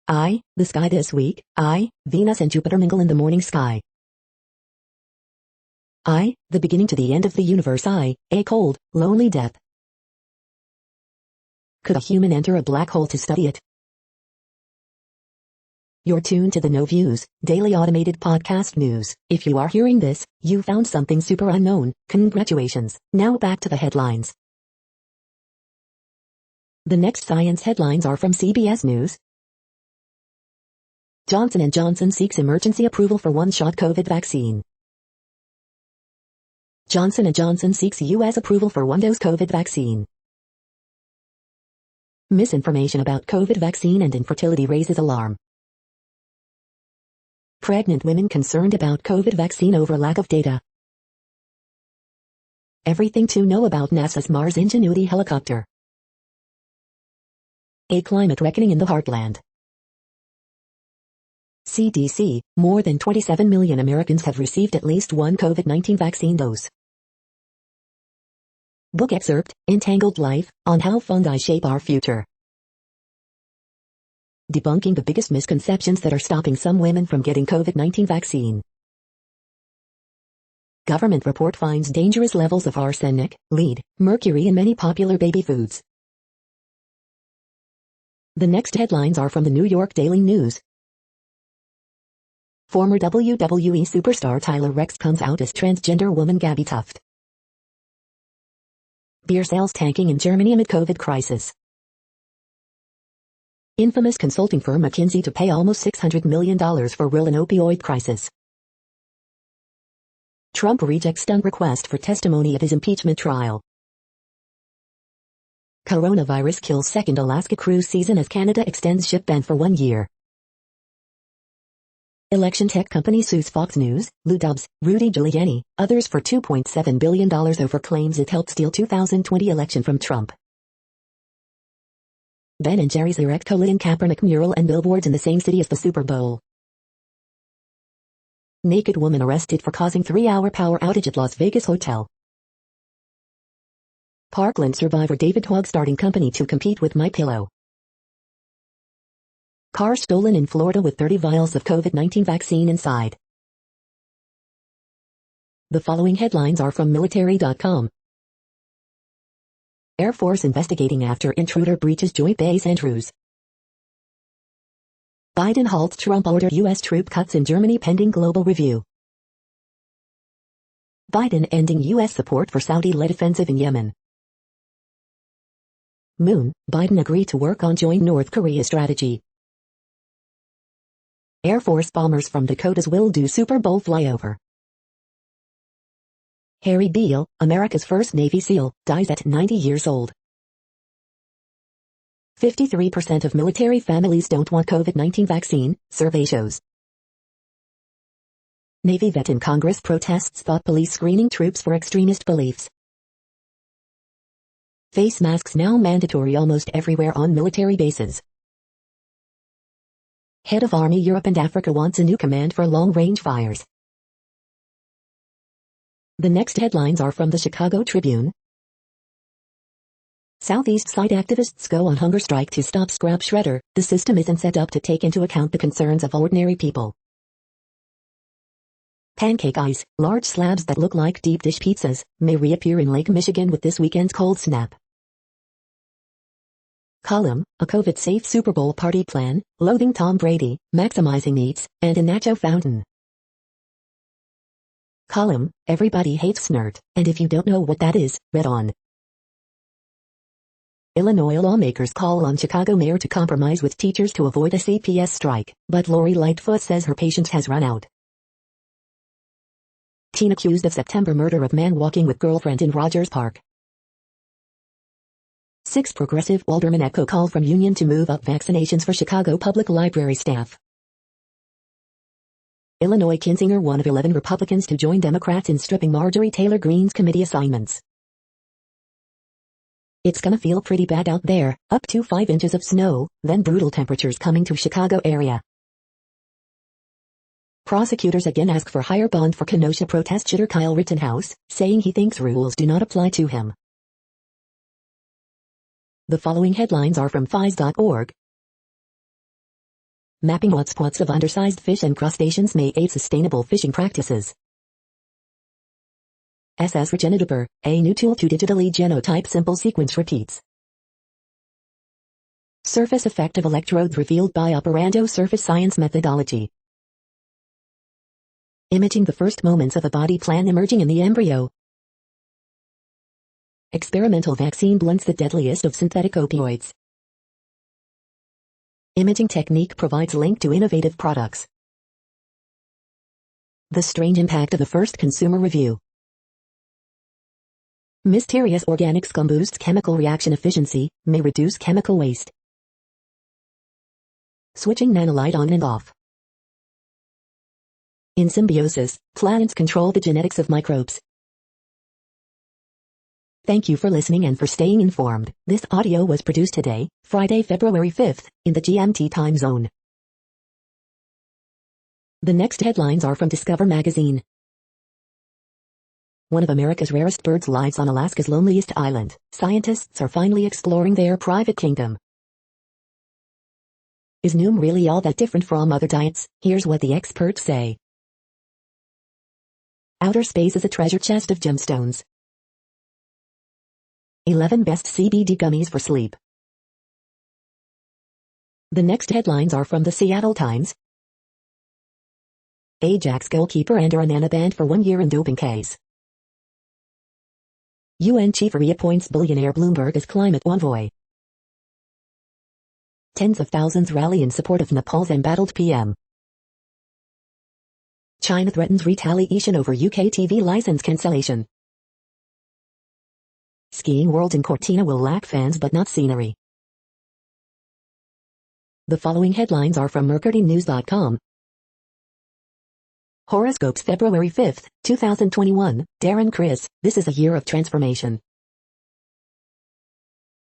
The sky this week. Venus and Jupiter mingle in the morning sky. The beginning to the end of the universe. A cold, lonely death. Could a human enter a black hole to study it? You're tuned to the No Views, daily automated podcast news. If you are hearing this, you found something super unknown. Congratulations. Now back to the headlines. The next science headlines are from CBS News. Johnson & Johnson seeks emergency approval for one-shot COVID vaccine. Johnson & Johnson seeks U.S. approval for one-dose COVID vaccine. Misinformation about COVID vaccine and infertility raises alarm. Pregnant women concerned about COVID vaccine over lack of data. Everything to know about NASA's Mars Ingenuity helicopter. A climate reckoning in the heartland. CDC, more than 27 million Americans have received at least one COVID-19 vaccine dose. Book excerpt, Entangled Life, on how fungi shape our future. Debunking the biggest misconceptions that are stopping some women from getting COVID-19 vaccine. Government report finds dangerous levels of arsenic, lead, mercury in many popular baby foods. The next headlines are from the New York Daily News. Former WWE superstar Tyler Rex comes out as transgender woman Gabby Tuft. Beer sales tanking in Germany amid COVID crisis. Infamous consulting firm McKinsey to pay almost $600 million for real and opioid crisis. Trump rejects stunt request for testimony at his impeachment trial. Coronavirus kills second Alaska cruise season as Canada extends ship ban for 1 year. Election tech company sues Fox News, Lou Dobbs, Rudy Giuliani, others for $2.7 billion over claims it helped steal 2020 election from Trump. Ben & Jerry's erect Colin Kaepernick mural and billboards in the same city as the Super Bowl. Naked woman arrested for causing 3-hour power outage at Las Vegas hotel. Parkland survivor David Hogg starting company to compete with MyPillow. Car stolen in Florida with 30 vials of COVID-19 vaccine inside. The following headlines are from military.com. Air Force investigating after intruder breaches Joint Base Andrews. Biden halts Trump order U.S. troop cuts in Germany pending global review. Biden ending U.S. support for Saudi-led offensive in Yemen. Moon, Biden agree to work on joint North Korea strategy. Air Force bombers from Dakotas will do Super Bowl flyover. Harry Beale, America's first Navy SEAL, dies at 90 years old. 53% of military families don't want COVID-19 vaccine, survey shows. Navy vet in Congress protests thought police screening troops for extremist beliefs. Face masks now mandatory almost everywhere on military bases. Head of Army Europe and Africa wants a new command for long-range fires. The next headlines are from the Chicago Tribune. Southeast Side activists go on hunger strike to stop scrap shredder. The system isn't set up to take into account the concerns of ordinary people. Pancake ice, large slabs that look like deep dish pizzas, may reappear in Lake Michigan with this weekend's cold snap. Column, a COVID-safe Super Bowl party plan, loathing Tom Brady, maximizing needs, and a nacho fountain. Column, everybody hates snert, and if you don't know what that is, read on. Illinois lawmakers call on Chicago mayor to compromise with teachers to avoid a CPS strike, but Lori Lightfoot says her patience has run out. Teen accused of September murder of man walking with girlfriend in Rogers Park. 6 progressive aldermen echo call from union to move up vaccinations for Chicago public library staff. Illinois Kinzinger, one of 11 Republicans to join Democrats in stripping Marjorie Taylor Greene's committee assignments. It's gonna feel pretty bad out there, up to 5 inches of snow, then brutal temperatures coming to Chicago area. Prosecutors again ask for higher bond for Kenosha protest shooter Kyle Rittenhouse, saying he thinks rules do not apply to him. The following headlines are from FIS.org. Mapping hotspots of undersized fish and crustaceans may aid sustainable fishing practices. SS Regenediper, a new tool to digitally genotype simple sequence repeats. Surface effect of electrodes revealed by operando surface science methodology. Imaging the first moments of a body plan emerging in the embryo. Experimental vaccine blunts the deadliest of synthetic opioids. Imaging technique provides link to innovative products. The strange impact of the first consumer review. Mysterious organic scum boosts chemical reaction efficiency, may reduce chemical waste. Switching nanolight on and off. In symbiosis, plants control the genetics of microbes. Thank you for listening and for staying informed. This audio was produced today, Friday, February 5th, in the GMT time zone. The next headlines are from Discover magazine. One of America's rarest birds lives on Alaska's loneliest island. Scientists are finally exploring their private kingdom. Is Noom really all that different from other diets? Here's what the experts say. Outer space is a treasure chest of gemstones. 11 best CBD gummies for sleep. The next headlines are from the Seattle Times. Ajax goalkeeper Andrew Onana banned for 1 year in doping case. UN chief reappoints billionaire Bloomberg as climate envoy. Tens of thousands rally in support of Nepal's embattled PM. China threatens retaliation over UK TV license cancellation. Skiing World in Cortina will lack fans but not scenery. The following headlines are from MercuryNews.com. Horoscopes February 5th, 2021, Darren Criss, this is a year of transformation.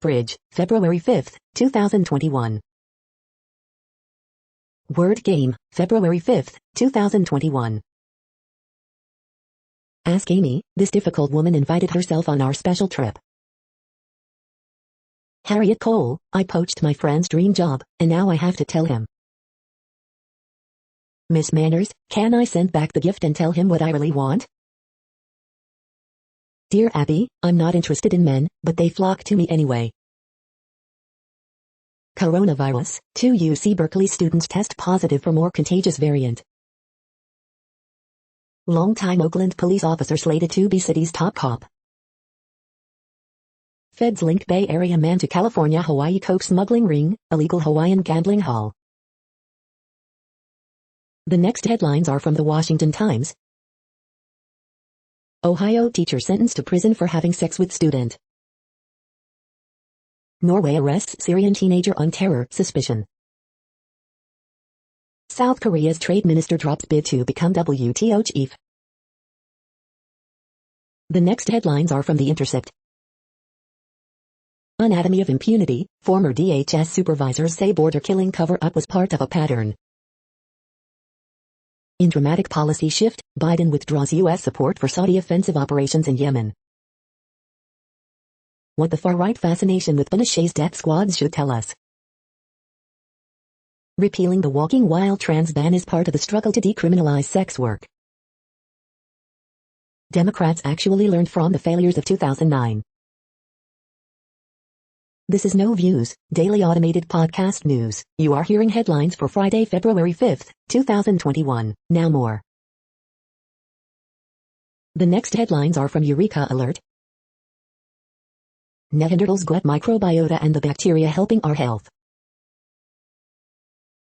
Bridge, February 5th, 2021. Word Game, February 5th, 2021. Ask Amy, this difficult woman invited herself on our special trip. Harriet Cole, I poached my friend's dream job, and now I have to tell him. Miss Manners, can I send back the gift and tell him what I really want? Dear Abby, I'm not interested in men, but they flock to me anyway. Coronavirus, 2 UC Berkeley students test positive for more contagious variant. Longtime Oakland police officer slated to be city's top cop. Feds link Bay Area man to California Hawaii coke smuggling ring, illegal Hawaiian gambling hall. The next headlines are from the Washington Times. Ohio teacher sentenced to prison for having sex with student. Norway arrests Syrian teenager on terror suspicion. South Korea's trade minister drops bid to become WTO chief. The next headlines are from The Intercept. Anatomy of impunity, former DHS supervisors say border killing cover-up was part of a pattern. In dramatic policy shift, Biden withdraws U.S. support for Saudi offensive operations in Yemen. What the far-right fascination with Pinochet's death squads should tell us. Repealing the walking while trans ban is part of the struggle to decriminalize sex work. Democrats actually learned from the failures of 2009. This is No Views, daily automated podcast news. You are hearing headlines for Friday, February 5th, 2021. Now more. The next headlines are from Eureka Alert. Neanderthals' gut microbiota and the bacteria helping our health.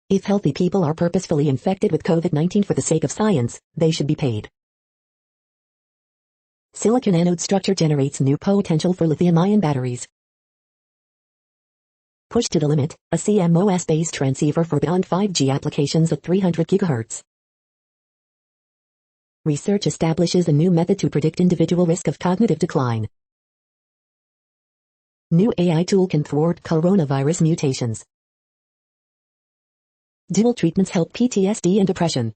If healthy people are purposefully infected with COVID-19 for the sake of science, they should be paid. Silicon anode structure generates new potential for lithium-ion batteries. Push to the limit, a CMOS-based transceiver for beyond 5G applications at 300 GHz. Research establishes a new method to predict individual risk of cognitive decline. New AI tool can thwart coronavirus mutations. Dual treatments help PTSD and depression.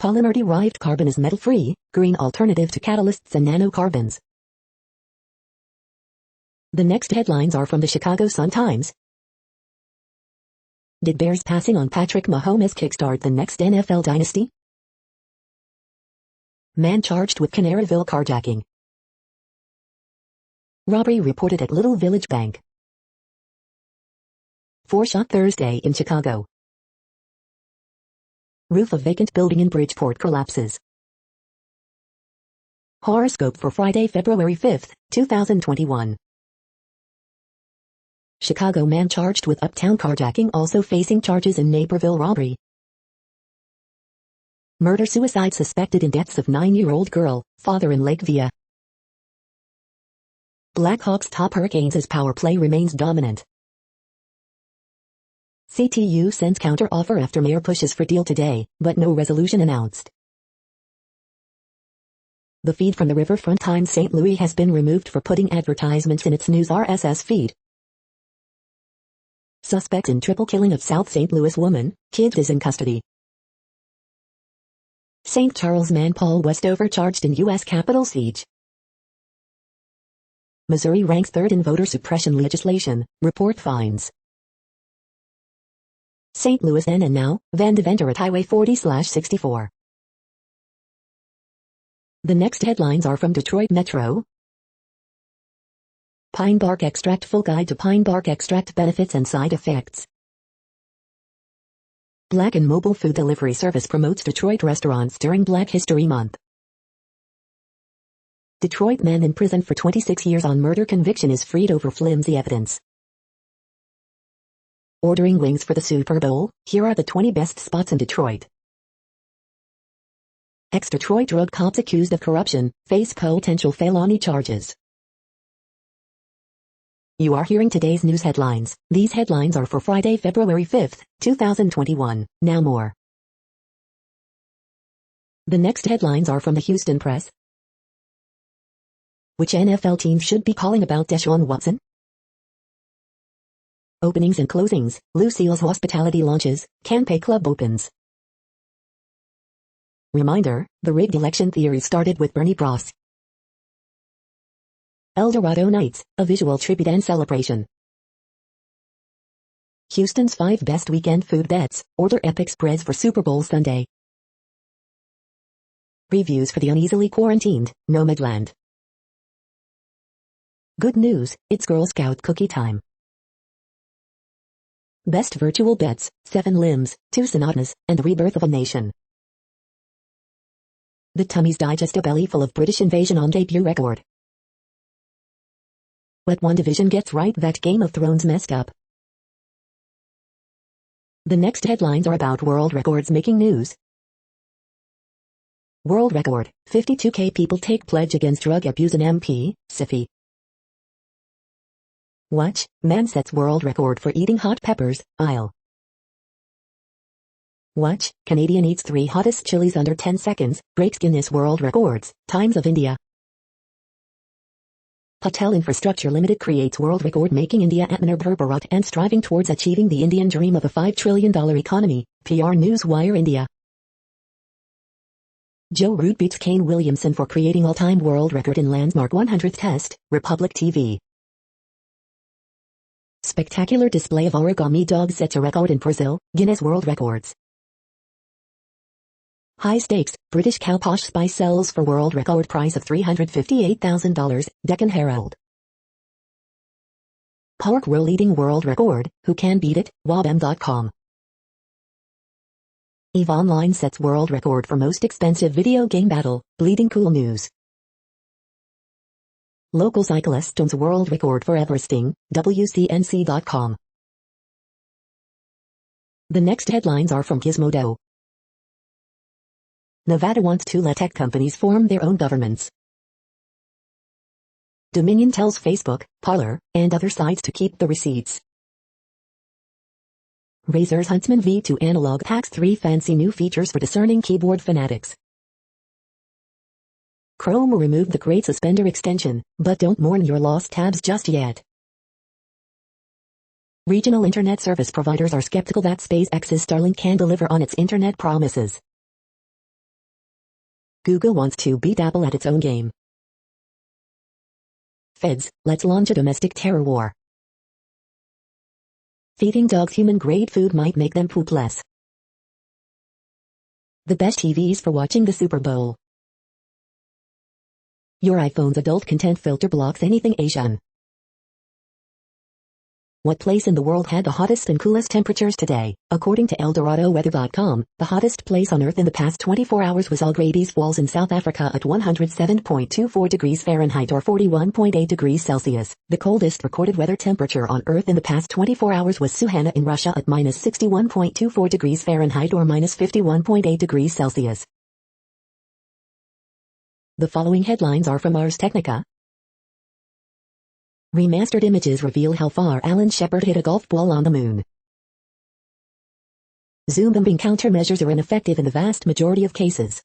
Polymer-derived carbon is metal-free, green alternative to catalysts and nanocarbons. The next headlines are from the Chicago Sun-Times. Did Bears passing on Patrick Mahomes kickstart the next NFL dynasty? Man charged with Canaryville carjacking. Robbery reported at Little Village Bank. 4 shot Thursday in Chicago. Roof of vacant building in Bridgeport collapses. Horoscope for Friday, February 5th, 2021. Chicago man charged with uptown carjacking also facing charges in Naperville robbery. Murder-suicide suspected in deaths of 9-year-old girl, father in Lakeview. Blackhawks top Hurricanes as power play remains dominant. CTU sends counter-offer after mayor pushes for deal today, but no resolution announced. The feed from the Riverfront Times St. Louis has been removed for putting advertisements in its news RSS feed. Suspect in triple killing of South St. Louis woman, kid is in custody. St. Charles man Paul Westover charged in U.S. Capitol siege. Missouri ranks third in voter suppression legislation, report finds. St. Louis then and now, Van Deventer at Highway 40/64. The next headlines are from Detroit Metro. Pine bark extract full guide to pine bark extract benefits and side effects. Black and mobile food delivery service promotes Detroit restaurants during Black History Month. Detroit man in prison for 26 years on murder conviction is freed over flimsy evidence. Ordering wings for the Super Bowl, here are the 20 best spots in Detroit. Ex-Detroit drug cops accused of corruption, face potential felony charges. You are hearing today's news headlines. These headlines are for Friday, February 5th, 2021. Now more. The next headlines are from the Houston Press. Which NFL team should be calling about Deshaun Watson? Openings and closings, Lucille's Hospitality launches, Canpay Club opens. Reminder, the rigged election theory started with Bernie Bros. El Dorado Nights, a visual tribute and celebration. Houston's 5 best weekend food bets, order epic spreads for Super Bowl Sunday. Reviews for the uneasily quarantined, Nomadland. Good news, it's Girl Scout cookie time. Best virtual bets, 7 limbs, 2 sonatas, and the rebirth of a nation. The Tummies digest a belly full of British invasion on debut record. What one division gets right that Game of Thrones messed up. The next headlines are about world records making news. World record, 52K people take pledge against drug abuse in MP, Siffy. Watch, man sets world record for eating hot peppers, aisle. Watch, Canadian eats 3 hottest chilies under 10 seconds, breaks Guinness World Records, Times of India. Patel Infrastructure Limited creates world record making India Atmanirbhar Bharat and striving towards achieving the Indian dream of a $5 trillion economy. PR Newswire India. Joe Root beats Kane Williamson for creating all-time world record in landmark 100th test, Republic TV. Spectacular display of origami dogs sets a record in Brazil, Guinness World Records. High stakes, British cow posh spice sells for world record price of $358,000, Deccan Herald. Pork roll eating world record, who can beat it, wabm.com. EVE Online sets world record for most expensive video game battle, Bleeding Cool News. Local cyclist owns world record for Everesting, WCNC.com. The next headlines are from Gizmodo. Nevada wants to let tech companies form their own governments. Dominion tells Facebook, Parler, and other sites to keep the receipts. Razer's Huntsman V2 analog packs 3 fancy new features for discerning keyboard fanatics. Chrome will remove the Great Suspender extension, but don't mourn your lost tabs just yet. Regional internet service providers are skeptical that SpaceX's Starlink can deliver on its internet promises. Google wants to beat Apple at its own game. Feds, let's launch a domestic terror war. Feeding dogs human-grade food might make them poop less. The best TVs for watching the Super Bowl. Your iPhone's adult content filter blocks anything Asian. What place in the world had the hottest and coolest temperatures today? According to ElDoradoWeather.com, the hottest place on Earth in the past 24 hours was Algrady's Falls in South Africa at 107.24 degrees Fahrenheit or 41.8 degrees Celsius. The coldest recorded weather temperature on Earth in the past 24 hours was Suhana in Russia at minus 61.24 degrees Fahrenheit or minus 51.8 degrees Celsius. The following headlines are from Ars Technica. Remastered images reveal how far Alan Shepard hit a golf ball on the moon. Zoom bombing countermeasures are ineffective in the vast majority of cases.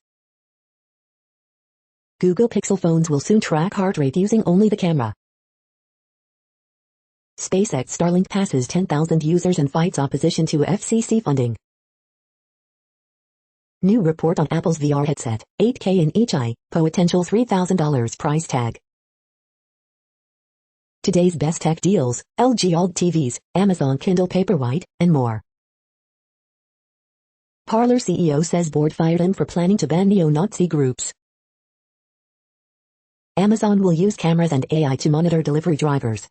Google Pixel phones will soon track heart rate using only the camera. SpaceX Starlink passes 10,000 users and fights opposition to FCC funding. New report on Apple's VR headset, 8K in each eye, potential $3,000 price tag. Today's best tech deals, LG OLED TVs, Amazon Kindle Paperwhite, and more. Parler CEO says board fired him for planning to ban neo-Nazi groups. Amazon will use cameras and AI to monitor delivery drivers.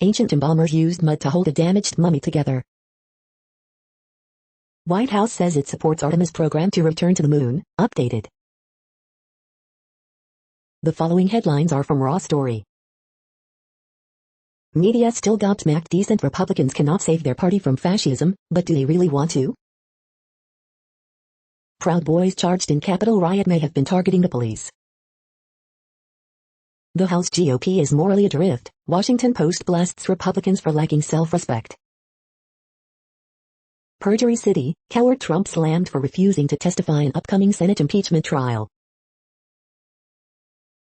Ancient embalmers used mud to hold a damaged mummy together. White House says it supports Artemis program to return to the moon, updated. The following headlines are from Raw Story. Media still gobsmacked decent Republicans cannot save their party from fascism, but do they really want to? Proud Boys charged in Capitol riot may have been targeting the police. The House GOP is morally adrift, Washington Post blasts Republicans for lacking self-respect. Perjury City, coward Trump slammed for refusing to testify in upcoming Senate impeachment trial.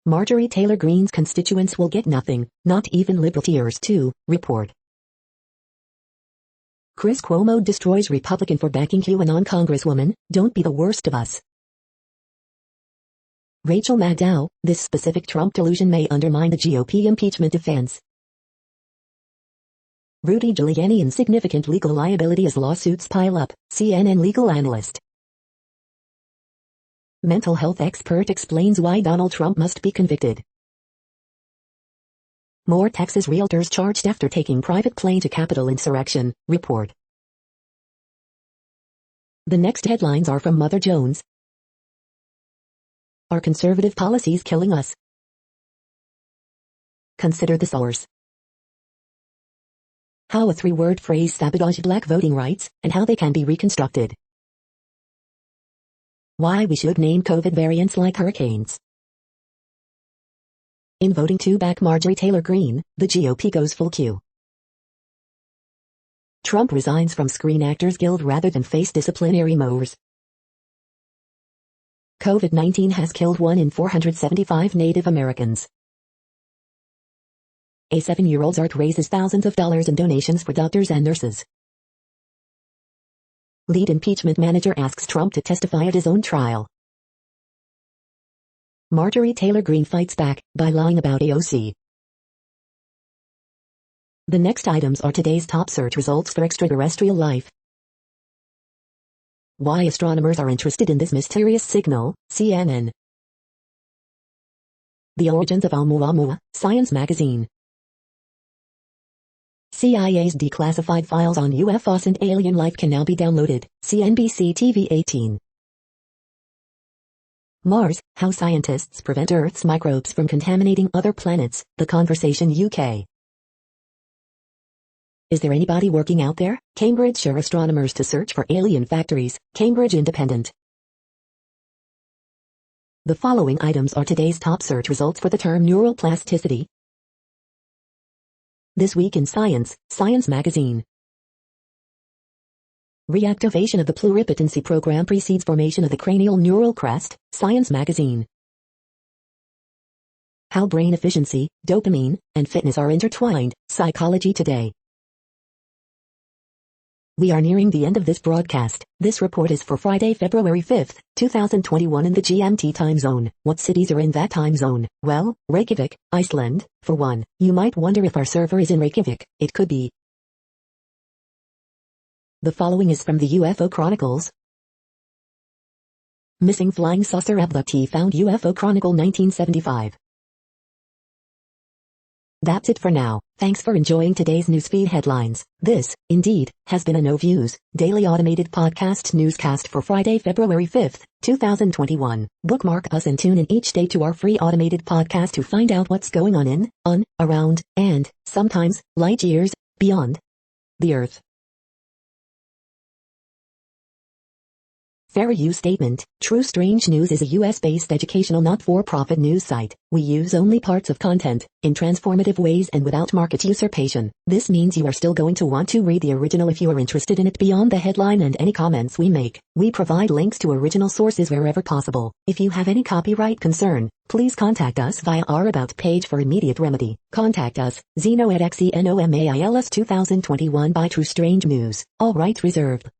Marjorie Taylor Greene's constituents will get nothing, not even liberal tears too, report. Chris Cuomo destroys Republican for backing QAnon Congresswoman, don't be the worst of us. Rachel Maddow, this specific Trump delusion may undermine the GOP impeachment defense. Rudy Giuliani in significant legal liability as lawsuits pile up, CNN legal analyst. Mental health expert explains why Donald Trump must be convicted. More Texas realtors charged after taking private plane to Capitol insurrection, report. The next headlines are from Mother Jones. Are conservative policies killing us? Consider the source. How a 3-word phrase sabotaged black voting rights, and how they can be reconstructed. Why we should name COVID variants like hurricanes. In voting to back Marjorie Taylor Greene, the GOP goes full Q. Trump resigns from Screen Actors Guild rather than face disciplinary moves. COVID-19 has killed 1 in 475 Native Americans. A 7-year-old's art raises thousands of dollars in donations for doctors and nurses. Lead impeachment manager asks Trump to testify at his own trial. Marjorie Taylor Greene fights back by lying about AOC. The next items are today's top search results for extraterrestrial life. Why astronomers are interested in this mysterious signal, CNN. The origins of Oumuamua, Science magazine. CIA's declassified files on UFOs and alien life can now be downloaded, CNBC TV 18. Mars, how scientists prevent Earth's microbes from contaminating other planets, The Conversation UK. Is there anybody working out there? Cambridgeshire astronomers to search for alien factories, Cambridge Independent. The following items are today's top search results for the term neural plasticity. This week in Science, Science magazine. Reactivation of the pluripotency program precedes formation of the cranial neural crest, Science magazine. How brain efficiency, dopamine, and fitness are intertwined, Psychology Today. We are nearing the end of this broadcast. This report is for Friday, February 5th, 2021 in the GMT time zone. What cities are in that time zone? Well, Reykjavik, Iceland, for one. You might wonder if our server is in Reykjavik. It could be. The following is from the UFO Chronicles. Missing flying saucer abductee found, UFO Chronicle 1975. That's it for now. Thanks for enjoying today's newsfeed headlines. This, indeed, has been a No Views, daily automated podcast newscast for Friday, February 5th, 2021. Bookmark us and tune in each day to our free automated podcast to find out what's going on, around, and, sometimes, light years, beyond the Earth. Fair use statement. True Strange News is a US-based educational not-for-profit news site. We use only parts of content, in transformative ways and without market usurpation. This means you are still going to want to read the original if you are interested in it beyond the headline and any comments we make. We provide links to original sources wherever possible. If you have any copyright concern, please contact us via our About page for immediate remedy. Contact us, Zeno at XENOMAILS 2021 by True Strange News. All rights reserved.